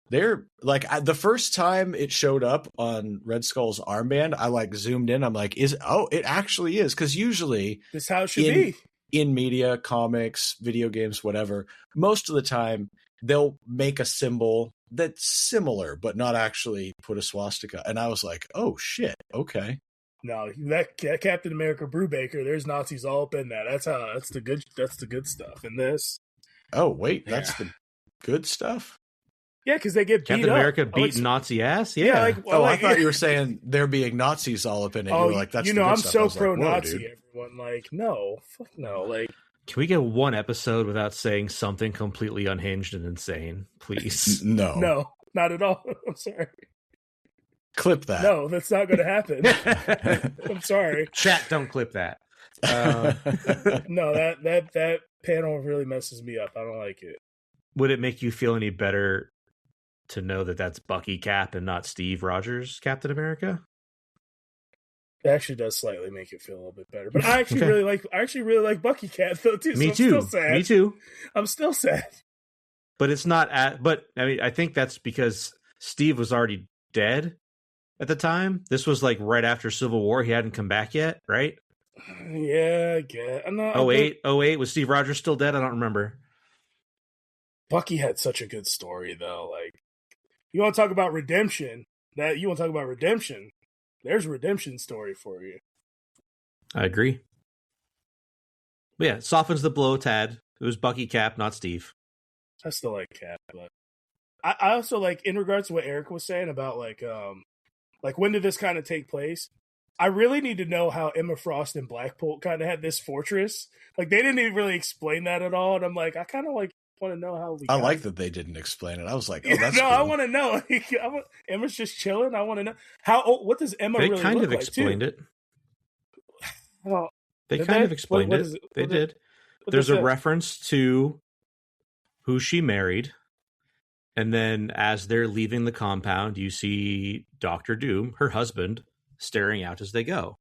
Speaker 2: they're like, the first time it showed up on Red Skull's armband, I like zoomed in. I'm like, it actually is. Because usually
Speaker 3: this is how it should be.
Speaker 2: In media, comics, video games, whatever, most of the time they'll make a symbol that's similar, but not actually put a swastika. And I was like, oh shit, okay.
Speaker 3: No, that Captain America Brubaker, there's Nazis all up in that. That's the good stuff in this.
Speaker 2: Oh wait, that's the good stuff?
Speaker 3: Yeah, because they get beat
Speaker 1: Captain
Speaker 3: up.
Speaker 1: America beat Nazi ass? Yeah.
Speaker 2: I thought you were saying there being Nazis all up in it. You were like, that's the good
Speaker 3: I'm
Speaker 2: stuff.
Speaker 3: so pro-Nazi, like, everyone. Like, no, fuck no. Like,
Speaker 1: can we get one episode without saying something completely unhinged and insane, please?
Speaker 3: No, not at all. I'm sorry.
Speaker 2: Clip that.
Speaker 3: No, that's not going to happen. I'm sorry.
Speaker 1: Chat, don't clip that.
Speaker 3: No, that panel really messes me up. I don't like it.
Speaker 1: Would it make you feel any better to know that that's Bucky Cap and not Steve Rogers Captain America?
Speaker 3: It actually does slightly make it feel a little bit better. But I actually really like Bucky Cap though too.
Speaker 1: Me
Speaker 3: so
Speaker 1: too.
Speaker 3: I'm still sad.
Speaker 1: Me too.
Speaker 3: I'm still sad.
Speaker 1: But it's not but I mean, I think that's because Steve was already dead at the time. This was like right after Civil War. He hadn't come back yet, right?
Speaker 3: Yeah, I guess.
Speaker 1: 08 was Steve Rogers still dead? I don't remember.
Speaker 3: Bucky had such a good story though. Like, you want to talk about redemption? There's a redemption story for you.
Speaker 1: I agree. But yeah, it softens the blow a tad. It was Bucky Cap, not Steve.
Speaker 3: I still like Cap, but I also like, in regards to what Eric was saying about like when did this kind of take place? I really need to know how Emma Frost and Blackpool kind of had this fortress. Like, they didn't even really explain that at all, and I'm like, I kind of like want to know how we.
Speaker 2: I like that they didn't explain it. I was like, oh, that's cool.
Speaker 3: I want to know. Emma's just chilling. I want to know what does Emma really look like? They kind of
Speaker 1: explained it.
Speaker 3: Well,
Speaker 1: they kind of explained it. They did. There's a reference to who she married, and then as they're leaving the compound, you see Dr. Doom, her husband, staring out as they go.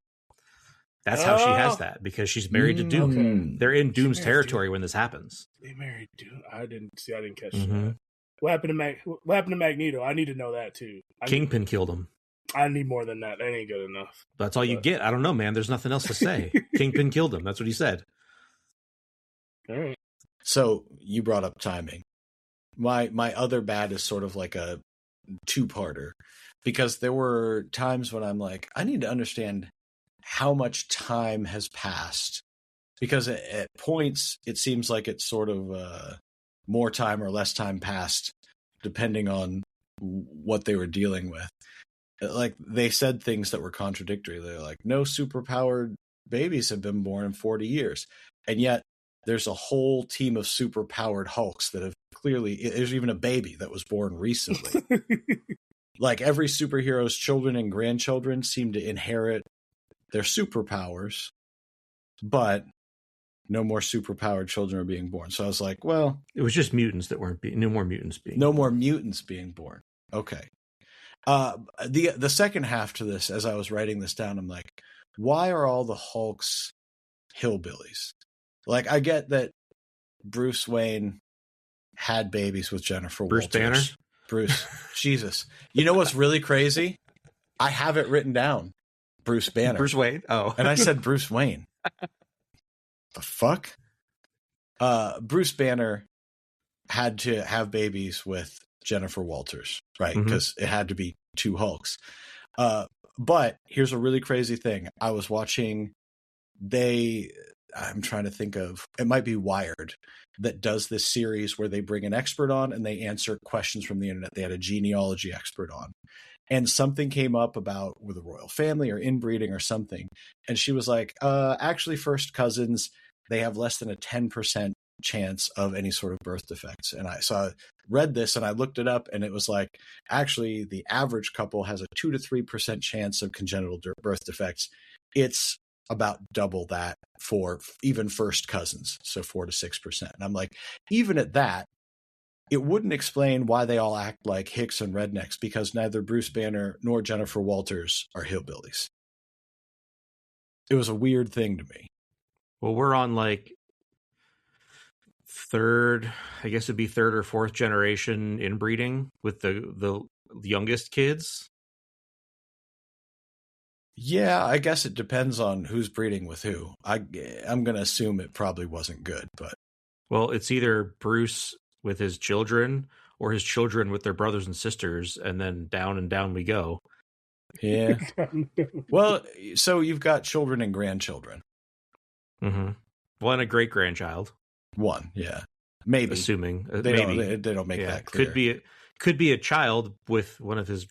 Speaker 1: That's how she has that, because she's married to Doom. Okay. They're in Doom's territory when this happens.
Speaker 3: They married Doom. I didn't catch that. What happened to Magneto? I need to know that too.
Speaker 1: Kingpin killed him.
Speaker 3: I need more than that. That ain't good enough.
Speaker 1: That's all you get. I don't know, man. There's nothing else to say. Kingpin killed him. That's what he said.
Speaker 3: All right.
Speaker 2: So you brought up timing. My other bad is sort of like a two-parter, because there were times when I'm like, I need to understand how much time has passed, because at points it seems like it's sort of more time or less time passed depending on what they were dealing with. Like, they said things that were contradictory. They're like, no superpowered babies have been born in 40 years, and yet there's a whole team of superpowered Hulks that have clearly, there's even a baby that was born recently. Like, every superhero's children and grandchildren seem to inherit their superpowers, but no more superpowered children are being born. So I was like, well,
Speaker 1: it was just mutants that weren't no more mutants being born.
Speaker 2: Okay. The second half to this, as I was writing this down, I'm like, why are all the Hulks hillbillies? Like, I get that Bruce Wayne had babies with Jennifer Walters.
Speaker 1: Banner?
Speaker 2: Bruce. Jesus. You know what's really crazy? I have it written down. Bruce Banner.
Speaker 1: Bruce Wayne? Oh.
Speaker 2: And I said Bruce Wayne. The fuck? Bruce Banner had to have babies with Jennifer Walters, right? Because it had to be two Hulks. But here's a really crazy thing. I was watching, I'm trying to think of, it might be Wired, that does this series where they bring an expert on and they answer questions from the internet. They had a genealogy expert on. And something came up about with a royal family or inbreeding or something. And she was like, actually, first cousins, they have less than a 10% chance of any sort of birth defects. And I read this and I looked it up, and it was like, actually, the average couple has a 2 to 3% chance of congenital birth defects. It's about double that for even first cousins, so 4 to 6%. And I'm like, even at that, it wouldn't explain why they all act like hicks and rednecks, because neither Bruce Banner nor Jennifer Walters are hillbillies. It was a weird thing to me.
Speaker 1: Well, we're on like third or fourth generation inbreeding with the youngest kids.
Speaker 2: Yeah, I guess it depends on who's breeding with who. I'm going to assume it probably wasn't good, but.
Speaker 1: Well, it's either Bruce with his children or his children with their brothers and sisters, and then down we go.
Speaker 2: Yeah. Well, so you've got children and grandchildren.
Speaker 1: Mm-hmm. Well, and a great grandchild.
Speaker 2: One, yeah, maybe.
Speaker 1: Assuming
Speaker 2: they don't make that clear.
Speaker 1: Could be a child with one of his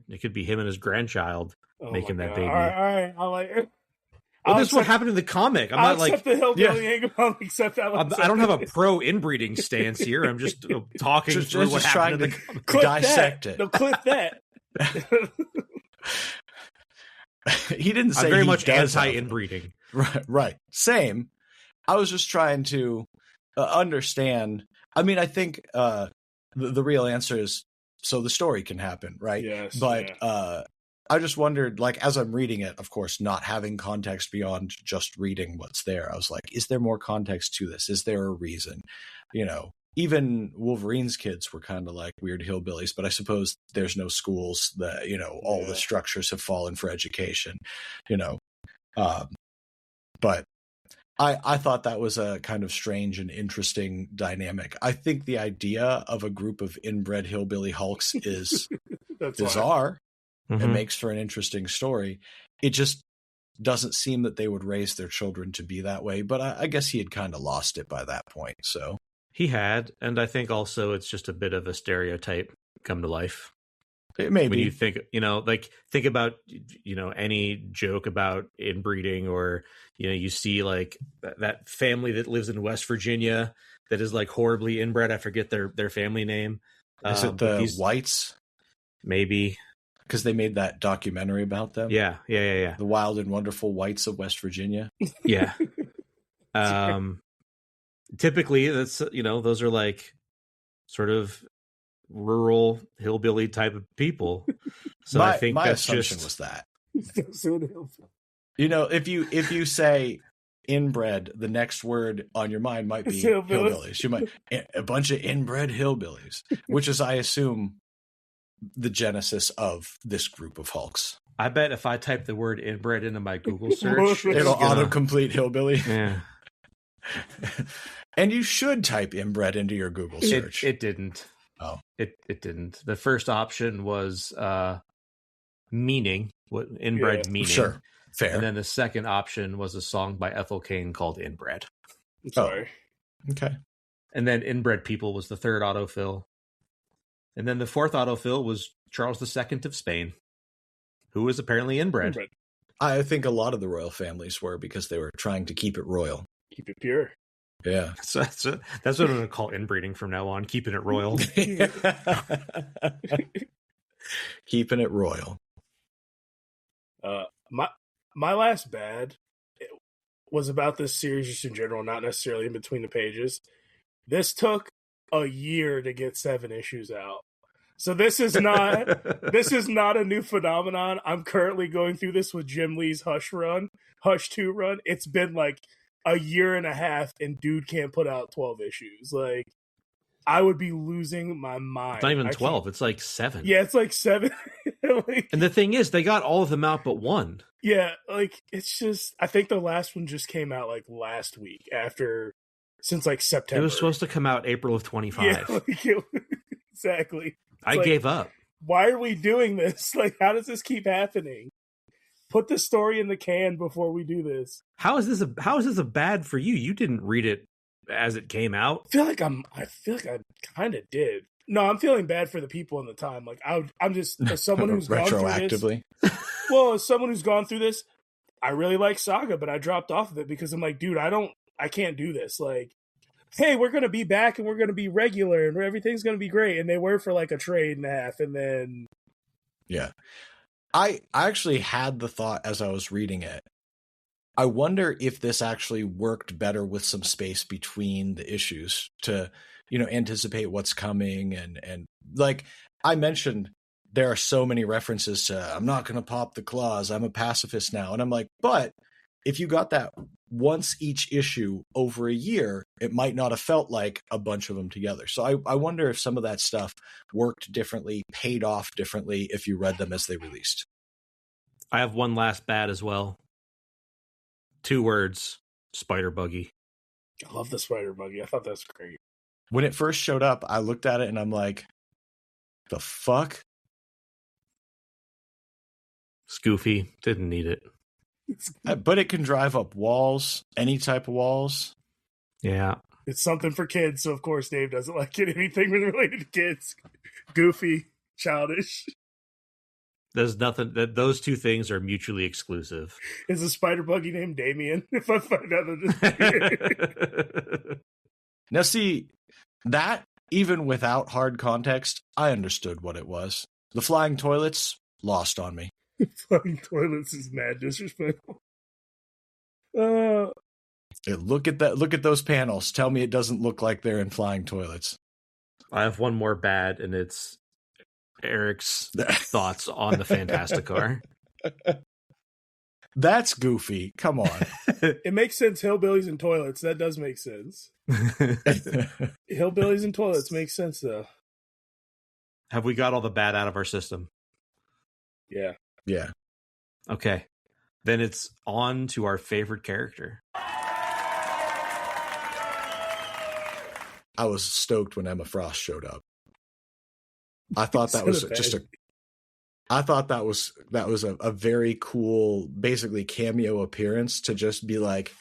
Speaker 1: It could be him and his grandchild making that baby.
Speaker 3: All right. I'll like it.
Speaker 1: Well, this is what happened in the comic. I'm not like
Speaker 3: the hillbilly angle. I'll accept that.
Speaker 1: I don't have a pro inbreeding stance here. I'm just talking through what happened in the comic.
Speaker 2: Dissect it.
Speaker 3: No, clip that.
Speaker 2: He didn't say
Speaker 1: I'm very much anti-inbreeding.
Speaker 2: Right. Same. I was just trying to understand. I mean, I think the real answer is so the story can happen, right?
Speaker 3: Yes.
Speaker 2: But I just wondered, like, as I'm reading it, of course, not having context beyond just reading what's there, I was like, is there more context to this? Is there a reason? You know, even Wolverine's kids were kind of like weird hillbillies, but I suppose there's no schools that, you know, all the structures have fallen for education, you know. But I thought that was a kind of strange and interesting dynamic. I think the idea of a group of inbred hillbilly hulks is bizarre. Mm-hmm. It makes for an interesting story. It just doesn't seem that they would raise their children to be that way. But I guess he had kind of lost it by that point. So
Speaker 1: he had, and I think also it's just a bit of a stereotype come to life.
Speaker 2: It may be.
Speaker 1: When you think, you know, like think about, you know, any joke about inbreeding, or, you know, you see like that family that lives in West Virginia that is like horribly inbred. I forget their family name.
Speaker 2: Is it the Whites?
Speaker 1: Maybe.
Speaker 2: Because they made that documentary about them.
Speaker 1: Yeah.
Speaker 2: The Wild and Wonderful Whites of West Virginia.
Speaker 1: Yeah. Typically, that's, you know, those are like sort of rural hillbilly type of people. So I think
Speaker 2: my
Speaker 1: that's
Speaker 2: assumption
Speaker 1: just
Speaker 2: was that. You know, if you say inbred, the next word on your mind might be hillbillies. You might a bunch of inbred hillbillies, which is, I assume, the genesis of this group of hulks.
Speaker 1: I bet if I type the word inbred into my Google search,
Speaker 2: it'll autocomplete hillbilly.
Speaker 1: Yeah.
Speaker 2: And you should type inbred into your Google search.
Speaker 1: It didn't.
Speaker 2: Oh.
Speaker 1: It didn't. The first option was meaning, what inbred meaning.
Speaker 2: Sure. Fair.
Speaker 1: And then the second option was a song by Ethel Cain called Inbred.
Speaker 3: I'm sorry.
Speaker 2: Oh. Okay.
Speaker 1: And then Inbred People was the third autofill. And then the fourth autofill was Charles II of Spain, who was apparently inbred.
Speaker 2: I think a lot of the royal families were, because they were trying to keep it royal.
Speaker 3: Keep it pure.
Speaker 2: Yeah.
Speaker 1: So that's what I'm going to call inbreeding from now on, keeping it royal.
Speaker 2: Keeping it royal.
Speaker 3: My last bad was about this series just in general, not necessarily in between the pages. This took a year to get 7 issues out. So this is not a new phenomenon. I'm currently going through this with Jim Lee's Hush 2 run. It's been like a year and a half, and dude can't put out 12 issues. Like, I would be losing my mind.
Speaker 1: It's not even 12. It's like 7.
Speaker 3: Yeah, it's like 7.
Speaker 1: Like, and the thing is, they got all of them out but one.
Speaker 3: Yeah, like, it's just, I think the last one just came out like last week since like September.
Speaker 1: It was supposed to come out April of 25.
Speaker 3: Yeah, like exactly.
Speaker 1: I gave up.
Speaker 3: Why are we doing this? Like, how does this keep happening? put the story in the can before we do this.
Speaker 1: How is this a bad for you? You didn't read it as it came out.
Speaker 3: I feel like I kind of did. No, I'm feeling bad for the people in the time. Like I'm just, as someone who's gone through
Speaker 2: retroactively.
Speaker 3: Well, as someone who's gone through this, I really like Saga, but I dropped off of it because I'm like, dude, I can't do this. Like, hey, we're gonna be back and we're gonna be regular and everything's gonna be great. And they were for like a trade and a half, and then
Speaker 2: yeah. I actually had the thought as I was reading it. I wonder if this actually worked better with some space between the issues to, anticipate what's coming. And like I mentioned, there are so many references to, I'm not going to pop the claws, I'm a pacifist now. And I'm like, but if you got that once each issue over a year, it might not have felt like a bunch of them together. So I wonder if some of that stuff worked differently, paid off differently if you read them as they released.
Speaker 1: I have one last bad as well. 2 words, Spider Buggy.
Speaker 3: I love the Spider Buggy. I thought that was great.
Speaker 2: When it first showed up, I looked at it and I'm like, the fuck?
Speaker 1: It's goofy. Didn't need it.
Speaker 2: But it can drive up walls, any type of walls.
Speaker 1: Yeah.
Speaker 3: It's something for kids, so of course Dave doesn't like it. Anything related to kids. Goofy, childish.
Speaker 1: There's nothing that those 2 things are mutually exclusive.
Speaker 3: Is a Spider Buggy named Damien? If I find out that
Speaker 2: Now see, that even without hard context, I understood what it was. The flying toilets lost on me.
Speaker 3: Flying toilets is mad disrespectful.
Speaker 2: Look at those panels. Tell me it doesn't look like they're in flying toilets.
Speaker 1: I have one more bad, and it's Eric's thoughts on the Fantasticar.
Speaker 2: That's goofy. Come on.
Speaker 3: It makes sense. Hillbillies and toilets. That does make sense. Hillbillies and toilets makes sense, though.
Speaker 1: Have we got all the bad out of our system?
Speaker 3: Yeah.
Speaker 2: Yeah.
Speaker 1: Okay. Then it's on to our favorite character.
Speaker 2: I was stoked when Emma Frost showed up. I thought that was I thought that was a very cool, basically cameo appearance to just be like,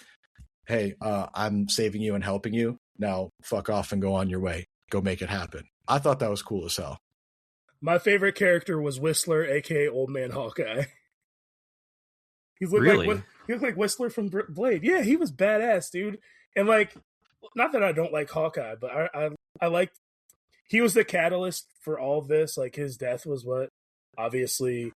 Speaker 2: hey, I'm saving you and helping you. Now fuck off and go on your way. Go make it happen. I thought that was cool as hell.
Speaker 3: My favorite character was Whistler, aka Old Man Hawkeye. He looked like Whistler from Blade. Yeah, he was badass, dude. And like, not that I don't like Hawkeye, but I liked. He was the catalyst for all of this. Like, his death was what obviously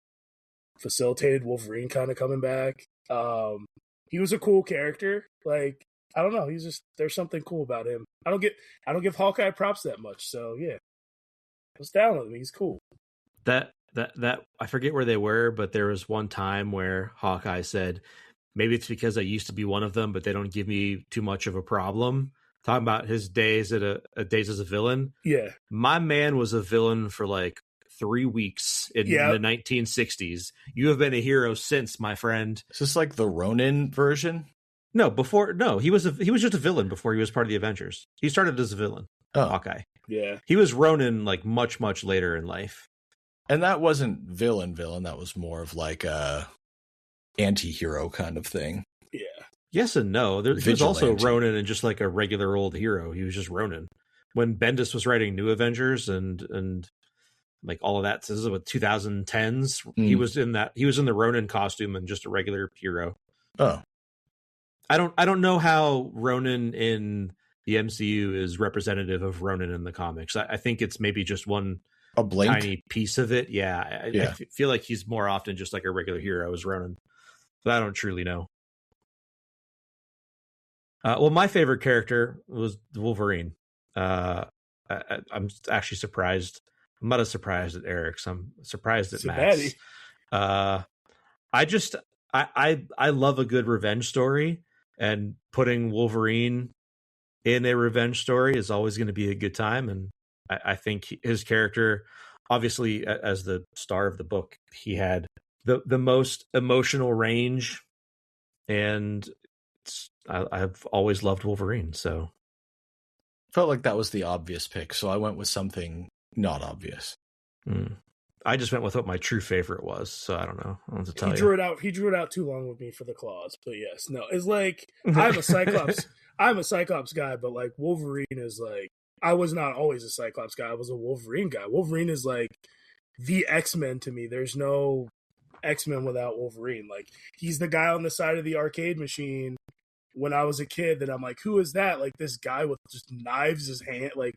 Speaker 3: facilitated Wolverine kind of coming back. He was a cool character. Like, I don't know. He's just, there's something cool about him. I don't give Hawkeye props that much. So yeah, I was down with him. He's cool.
Speaker 1: That I forget where they were, but there was one time where Hawkeye said, maybe it's because I used to be one of them, but they don't give me too much of a problem. Talking about his days days as a villain.
Speaker 3: Yeah.
Speaker 1: My man was a villain for like 3 weeks in the 1960s. You have been a hero since, my friend.
Speaker 2: Is this like the Ronin version?
Speaker 1: No, he was just a villain before he was part of the Avengers. He started as a villain. Hawkeye.
Speaker 3: Yeah.
Speaker 1: He was Ronin like much, much later in life.
Speaker 2: And that wasn't villain. That was more of like a anti-hero kind of thing.
Speaker 3: Yeah.
Speaker 1: Yes and no. He was also Ronin and just like a regular old hero. He was just Ronin. When Bendis was writing New Avengers and like all of that, this is what 2010s. He was in the Ronin costume and just a regular hero.
Speaker 2: Oh.
Speaker 1: I don't know how Ronin in the MCU is representative of Ronin in the comics. I think it's maybe just a tiny piece of it. Yeah. I feel like he's more often just like a regular hero as Ronin. But I don't truly know. Well, my favorite character was Wolverine. I'm actually surprised. I'm not as surprised at Eric's. I'm surprised at Matt's. I love a good revenge story, and putting Wolverine in a revenge story is always going to be a good time. And I think his character, obviously, as the star of the book, he had the most emotional range, and I've always loved Wolverine. So
Speaker 2: felt like that was the obvious pick, so I went with something not obvious.
Speaker 1: I just went with what my true favorite was, so I don't know. I don't have to tell
Speaker 3: He drew it out too long with me for the claws, but yes, no, it's like I'm a Cyclops. I'm a Cyclops guy, but like Wolverine is like I was not always a Cyclops guy. I was a Wolverine guy. Wolverine is like the X-Men to me. There's no X-Men without Wolverine. Like he's the guy on the side of the arcade machine when I was a kid that I'm like, who is that? Like this guy with just knives his hand, like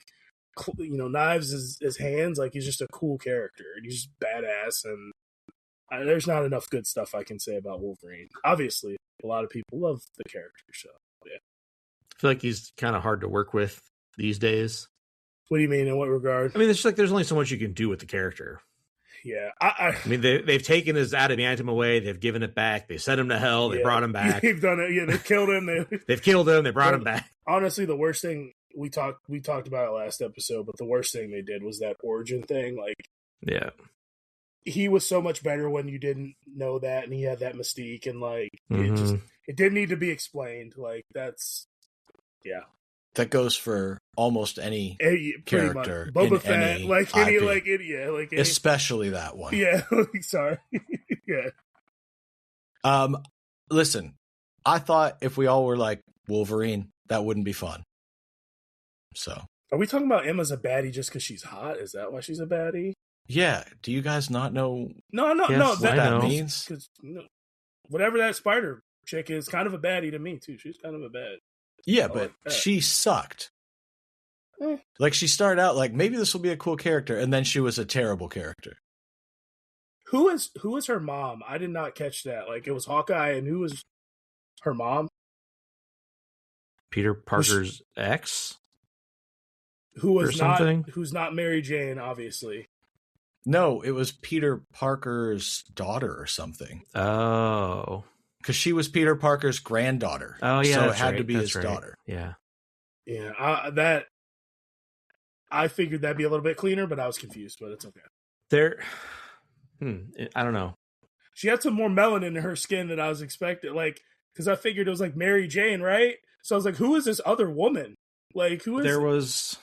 Speaker 3: knives his hands. Like he's just a cool character and he's just badass. And there's not enough good stuff I can say about Wolverine. Obviously, a lot of people love the character, so yeah.
Speaker 1: I feel like he's kind of hard to work with these days.
Speaker 3: What do you mean? In what regard?
Speaker 1: I mean, it's like there's only so much you can do with the character.
Speaker 3: Yeah,
Speaker 1: I mean, they've taken his adamantium away. They've given it back. They sent him to hell. They brought him back.
Speaker 3: They've done it. Yeah, they killed him.
Speaker 1: They've killed him. They brought him back.
Speaker 3: Honestly, the worst thing we talked about it last episode, but the worst thing they did was that origin thing. Like,
Speaker 1: yeah,
Speaker 3: he was so much better when you didn't know that, and he had that mystique, and like it didn't need to be explained. Like that's
Speaker 2: that goes for almost any character.
Speaker 3: Boba Fett, any
Speaker 2: especially that one.
Speaker 3: Yeah, sorry. Yeah.
Speaker 2: Listen, I thought if we all were like Wolverine, that wouldn't be fun. So,
Speaker 3: are we talking about Emma's a baddie just because she's hot? Is that why she's a baddie?
Speaker 2: Yeah. Do you guys not know?
Speaker 3: No.
Speaker 2: What that means?
Speaker 3: Because whatever that spider chick is, kind of a baddie to me too. She's kind of a bad.
Speaker 2: Yeah, but she sucked. Like she started out like maybe this will be a cool character, and then she was a terrible character.
Speaker 3: Who is her mom? I did not catch that. Like it was Hawkeye, and who was her mom?
Speaker 1: Peter Parker's ex,
Speaker 3: who's not Mary Jane, obviously.
Speaker 2: No, it was Peter Parker's daughter or something.
Speaker 1: Oh.
Speaker 2: Because she was Peter Parker's granddaughter.
Speaker 1: Oh, yeah.
Speaker 2: So it had to be his daughter.
Speaker 1: Yeah.
Speaker 3: Yeah. I figured that'd be a little bit cleaner, but I was confused, but it's okay.
Speaker 1: I don't know.
Speaker 3: She had some more melanin in her skin than I was expecting. Like, because I figured it was like Mary Jane, right? So I was like, who is this other woman? Like, who is
Speaker 1: there was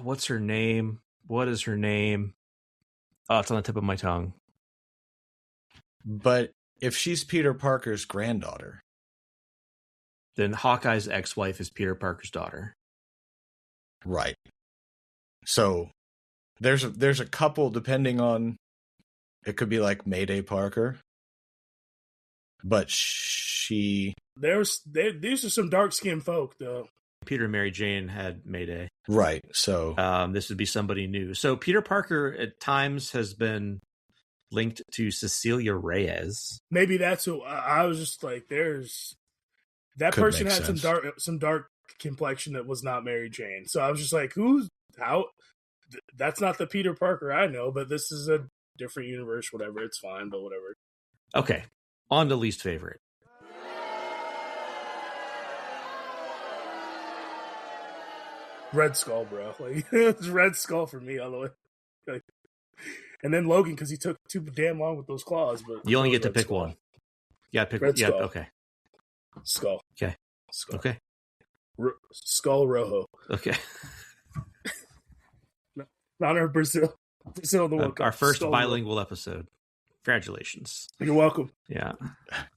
Speaker 1: what's her name? What is her name? Oh, it's on the tip of my tongue.
Speaker 2: But if she's Peter Parker's granddaughter,
Speaker 1: then Hawkeye's ex-wife is Peter Parker's daughter.
Speaker 2: Right. So there's a couple depending on, it could be like Mayday Parker, but these
Speaker 3: are some dark-skinned folk though.
Speaker 1: Peter and Mary Jane had Mayday.
Speaker 2: Right. So
Speaker 1: this would be somebody new. So Peter Parker at times has been linked to Cecilia Reyes.
Speaker 3: Maybe that's who I was just like, there's that could person had sense. some dark complexion that was not Mary Jane. So I was just like, that's not the Peter Parker I know, but this is a different universe, whatever. It's fine, but whatever.
Speaker 1: Okay. On to least favorite.
Speaker 3: Red Skull, bro. Like it's Red Skull for me all the way. Like, and then Logan because he took too damn long with those claws. But
Speaker 1: you only get to pick one. You got to pick one. Yeah. Okay.
Speaker 3: Skull.
Speaker 1: Okay.
Speaker 3: Skull.
Speaker 1: Okay.
Speaker 3: Skull Rojo.
Speaker 1: Okay.
Speaker 3: Not our Brazil the World Cup.
Speaker 1: Our first Skull bilingual episode. Congratulations.
Speaker 3: You're welcome.
Speaker 2: Yeah.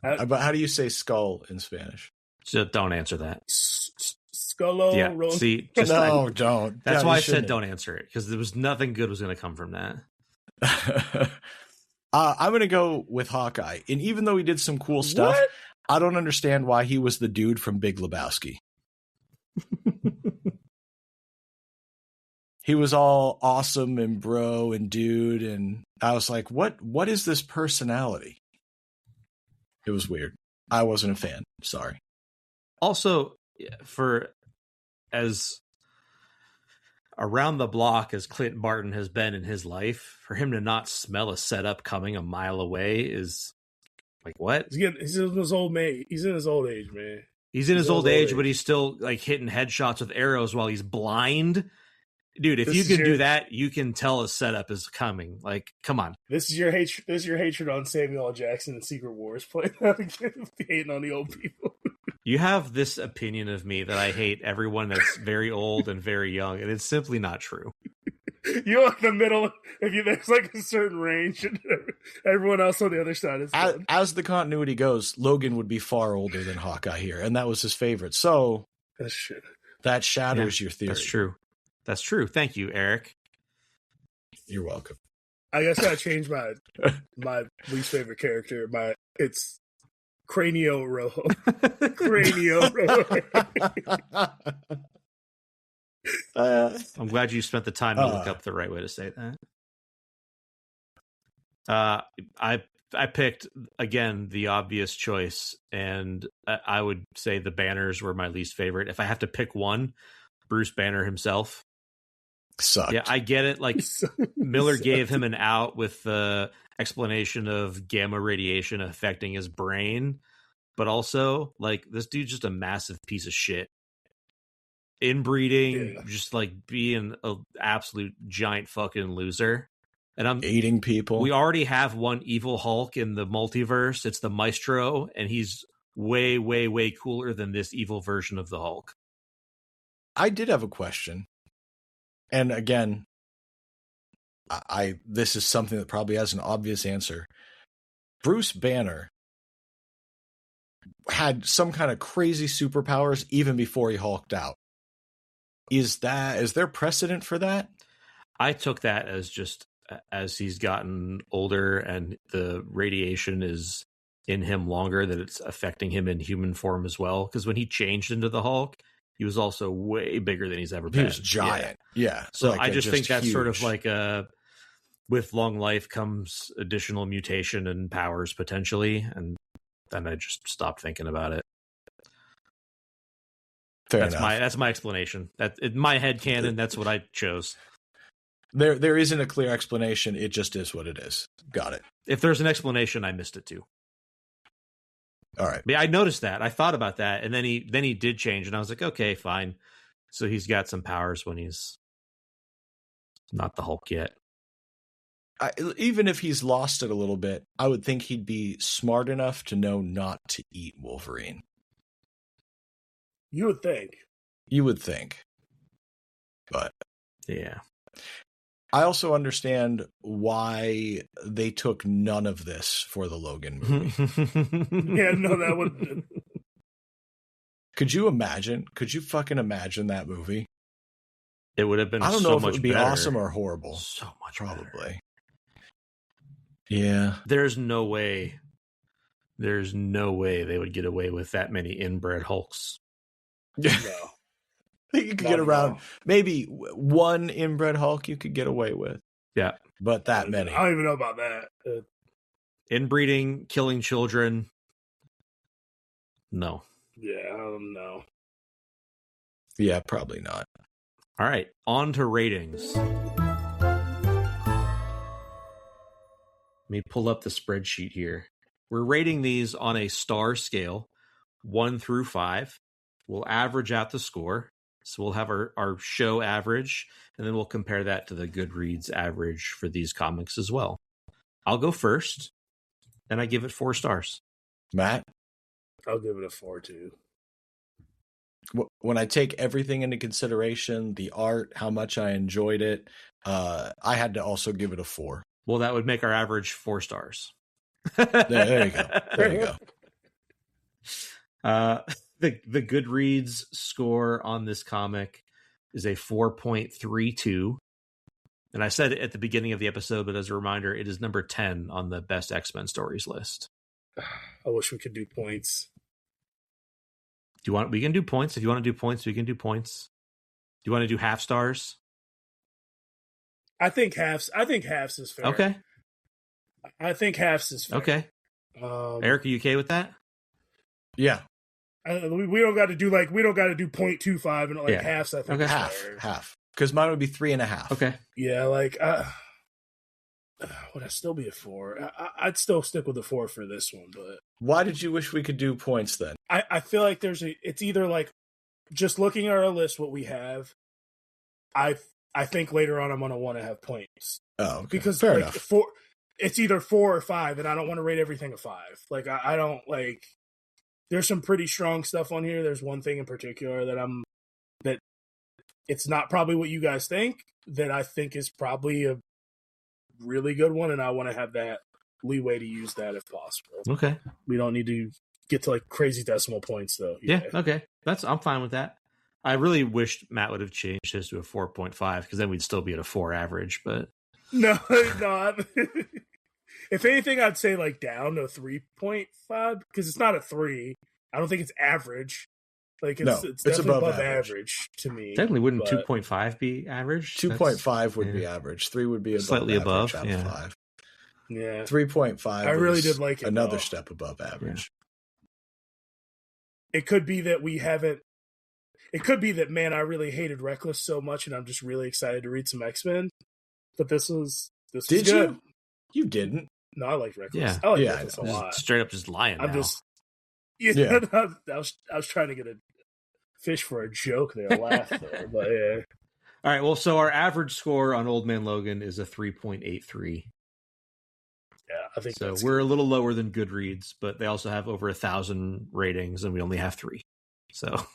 Speaker 2: But how do you say skull in Spanish?
Speaker 1: So don't answer that.
Speaker 3: Scullo.
Speaker 1: Yeah. See,
Speaker 2: don't.
Speaker 1: That's why I said don't answer it, because there was nothing good was going to come from that.
Speaker 2: I'm going to go with Hawkeye, and even though he did some cool stuff, I don't understand why he was the dude from Big Lebowski. He was all awesome and bro and dude, and I was like, what is this personality? It was weird. I wasn't a fan. Sorry.
Speaker 1: Also, for as around the block as Clint Barton has been in his life, for him to not smell a setup coming a mile away is like, what?
Speaker 3: He's in his old age, man.
Speaker 1: He's in his old age, but he's still like hitting headshots with arrows while he's blind. Dude, if you can do that, you can tell a setup is coming. Like, come on.
Speaker 3: This is your hatred. This is your hatred on Samuel L. Jackson and Secret Wars playing out again, hating on the old people.
Speaker 1: You have this opinion of me that I hate everyone that's very old and very young, and it's simply not true.
Speaker 3: You like the middle. There's like a certain range, and everyone else on the other side is done.
Speaker 2: As the continuity goes, Logan would be far older than Hawkeye here, and that was his favorite. So that shatters your theory.
Speaker 1: That's true. Thank you, Eric.
Speaker 2: You're welcome.
Speaker 3: I guess I changed my least favorite character. It's Cranio Rojo. Cranio Rojo.
Speaker 1: I'm glad you spent the time to look up the right way to say that. I picked, again, the obvious choice, and I would say the Banners were my least favorite. If I have to pick one, Bruce Banner himself.
Speaker 2: Sucked.
Speaker 1: Yeah, I get it. Like, Millar gave him an out with the explanation of gamma radiation affecting his brain, but also, like, this dude's just a massive piece of shit. Inbreeding, just like being an absolute giant fucking loser. And I'm
Speaker 2: eating people.
Speaker 1: We already have one evil Hulk in the multiverse. It's the Maestro, and he's way, way, way cooler than this evil version of the Hulk.
Speaker 2: I did have a question. And again, this is something that probably has an obvious answer. Bruce Banner had some kind of crazy superpowers even before he hulked out. Is there precedent for that?
Speaker 1: I took that as just as he's gotten older and the radiation is in him longer, that it's affecting him in human form as well. Because when he changed into the Hulk, he was also way bigger than he's ever been.
Speaker 2: He was giant. Yeah.
Speaker 1: So like I just think that's huge. Sort of like with long life comes additional mutation and powers potentially. And then I just stopped thinking about it. That's my explanation. That in my headcanon, that's what I chose.
Speaker 2: There isn't a clear explanation. It just is what it is. Got it.
Speaker 1: If there's an explanation, I missed it too.
Speaker 2: All right.
Speaker 1: But I noticed that. I thought about that, and then he did change, and I was like, okay, fine. So he's got some powers when he's not the Hulk yet.
Speaker 2: Even if he's lost it a little bit, I would think he'd be smart enough to know not to eat Wolverine.
Speaker 3: You would think.
Speaker 2: You would think. But
Speaker 1: yeah.
Speaker 2: I also understand why they took none of this for the Logan movie.
Speaker 3: Yeah, no, that would.
Speaker 2: Could you imagine? Could you fucking imagine that movie?
Speaker 1: It would have been.
Speaker 2: I don't
Speaker 1: know
Speaker 2: so
Speaker 1: if it would
Speaker 2: be
Speaker 1: better.
Speaker 2: Awesome or horrible.
Speaker 1: So much
Speaker 2: probably.
Speaker 1: Better.
Speaker 2: Yeah.
Speaker 1: There's no way they would get away with that many inbred Hulks.
Speaker 2: No. I think you could get around maybe one inbred Hulk you could get away with.
Speaker 1: Yeah.
Speaker 2: But that many.
Speaker 3: I don't even know about that.
Speaker 1: Inbreeding, killing children. No.
Speaker 3: Yeah, I don't know.
Speaker 2: Yeah, probably not.
Speaker 1: All right, on to ratings. Let me pull up the spreadsheet here. We're rating these on a star scale, 1 through 5. We'll average out the score. So we'll have our show average, and then we'll compare that to the GoodReads average for these comics as well. I'll go first, and I give it 4 stars.
Speaker 2: Matt?
Speaker 3: I'll give it a 4 too.
Speaker 2: When I take everything into consideration, the art, how much I enjoyed it, I had to also give it a 4.
Speaker 1: Well, that would make our average 4 stars.
Speaker 2: There you go. There you go.
Speaker 1: The GoodReads score on this comic is a 4.32. And I said it at the beginning of the episode, but as a reminder, it is number 10 on the best X-Men stories list.
Speaker 3: I wish we could do points.
Speaker 1: We can do points. If you want to do points, we can do points. Do you want to do half stars?
Speaker 3: I think halves is fair.
Speaker 1: Okay.
Speaker 3: I think halves is fair.
Speaker 1: Okay. Eric, are you okay with that?
Speaker 2: Yeah.
Speaker 3: We don't got to do 0.25 and like halves. I think
Speaker 2: half. Because mine would be 3.5.
Speaker 1: Okay.
Speaker 3: Yeah, like would I still be a 4? I'd still stick with the 4 for this one, but
Speaker 2: why did you wish we could do points then?
Speaker 3: I feel like it's either like just looking at our list what we have. I think later on I'm gonna want to have points.
Speaker 2: Oh, okay.
Speaker 3: Because
Speaker 2: fair
Speaker 3: like
Speaker 2: enough.
Speaker 3: It's either 4 or 5, and I don't want to rate everything a 5. Like I don't like. There's some pretty strong stuff on here. There's one thing in particular that it's not probably what you guys think, that I think is probably a really good one, and I want to have that leeway to use that if possible.
Speaker 1: Okay.
Speaker 3: We don't need to get to like crazy decimal points though.
Speaker 1: Yeah. Okay. I'm fine with that. I really wished Matt would have changed his to a 4.5 because then we'd still be at a 4 average. But
Speaker 3: no. If anything, I'd say like down to 3.5 because it's not a 3. I don't think it's average. Like it's definitely above average to me.
Speaker 1: Technically, wouldn't 2.5 be average?
Speaker 2: 2.5 would be average. 3 would be
Speaker 1: slightly above.
Speaker 2: Out of 5.
Speaker 3: Yeah,
Speaker 2: 3.5.
Speaker 3: I really did like it.
Speaker 2: Another step above average.
Speaker 3: Yeah. It could be that we haven't. It could be that, man, I really hated Reckless so much, and I'm just really excited to read some X-Men. But this was good.
Speaker 2: Did you? You didn't.
Speaker 3: No, I like Reckless.
Speaker 1: Yeah.
Speaker 3: I like Reckless a lot.
Speaker 1: Straight up just lying.
Speaker 3: I'm
Speaker 1: now.
Speaker 3: just. Yeah. I was trying to get a fish for a joke there, laugh there, but yeah.
Speaker 1: All right. Well, so our average score on Old Man Logan is a 3.83.
Speaker 3: Yeah, I think
Speaker 1: so. We're a little lower than GoodReads, but they also have over 1,000 ratings, and we only have 3. So.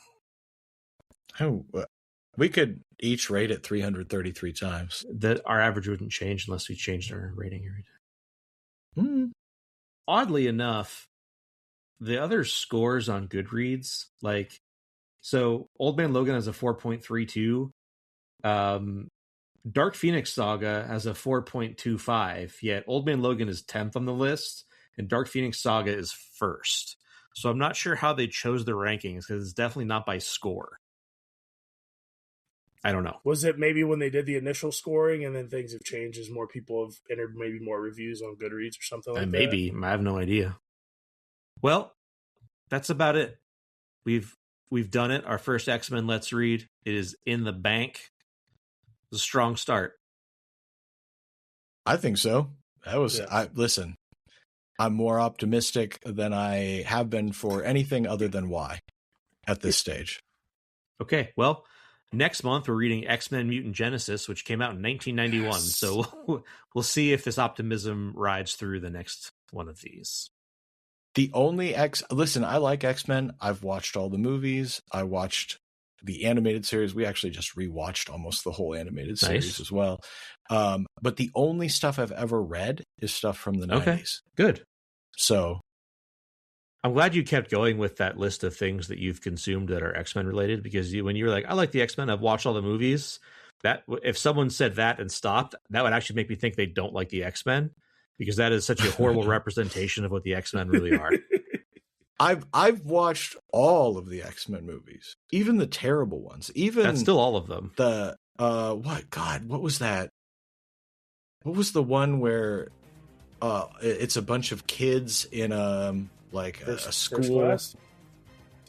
Speaker 2: We could each rate it 333 times.
Speaker 1: That our average wouldn't change unless we changed our rating every day.
Speaker 2: Mm-hmm.
Speaker 1: Oddly enough, the other scores on GoodReads, like, so Old Man Logan has a 4.32. Dark Phoenix Saga has a 4.25. Yet Old Man Logan is 10th on the list, and Dark Phoenix Saga is first. So I'm not sure how they chose the rankings because it's definitely not by score. I don't know.
Speaker 3: Was it maybe when they did the initial scoring and then things have changed as more people have entered maybe more reviews on GoodReads or something like that?
Speaker 1: Maybe. I have no idea. Well, that's about it. We've done it. Our first X-Men Let's Read. It is in the bank. It's a strong start.
Speaker 2: I think so. That was listen. I'm more optimistic than I have been for anything other than why at this stage.
Speaker 1: Okay, well, next month we're reading X-Men Mutant Genesis, which came out in 1991. Yes. So we'll see if this optimism rides through the next one of these.
Speaker 2: The only listen, I like X-Men. I've watched all the movies. I watched the animated series. We actually just rewatched almost the whole animated series as well. But the only stuff I've ever read is stuff from the 90s.
Speaker 1: Good.
Speaker 2: So
Speaker 1: I'm glad you kept going with that list of things that you've consumed that are X-Men related, because when you were like, I like the X-Men, I've watched all the movies, that if someone said that and stopped, that would actually make me think they don't like the X-Men, because that is such a horrible representation of what the X-Men really are.
Speaker 2: I've watched all of the X-Men movies, even the terrible ones. Even
Speaker 1: that's still all of them.
Speaker 2: The what was that? What was the one where it's a bunch of kids in a school?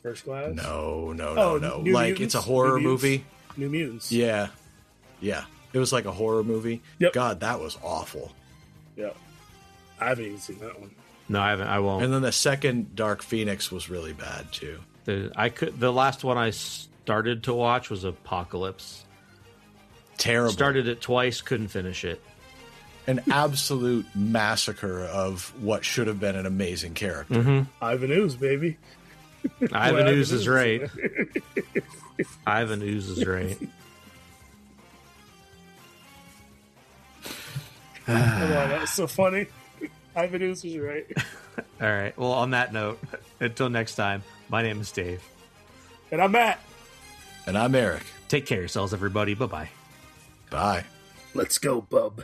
Speaker 3: First class?
Speaker 2: No. Like
Speaker 3: Mutants?
Speaker 2: it's a horror movie.
Speaker 3: New Mutants.
Speaker 2: Yeah. It was like a horror movie.
Speaker 3: Yep.
Speaker 2: God, that was awful.
Speaker 3: Yeah. I haven't even seen that one.
Speaker 1: No, I haven't. I won't.
Speaker 2: And then the second Dark Phoenix was really bad too.
Speaker 1: The last one I started to watch was Apocalypse.
Speaker 2: Terrible.
Speaker 1: Started it twice, couldn't finish it.
Speaker 2: An absolute massacre of what should have been an amazing character.
Speaker 1: Mm-hmm.
Speaker 3: Ivan Ooze, baby.
Speaker 1: Ivan Ooze is right. Ivan Ooze is right.
Speaker 3: Come on, that was so funny. Ivan Ooze is right.
Speaker 1: All right. Well, on that note, until next time, my name is Dave.
Speaker 3: And I'm Matt.
Speaker 2: And I'm Eric.
Speaker 1: Take care of yourselves, everybody. Bye-bye.
Speaker 2: Bye.
Speaker 3: Let's go, bub.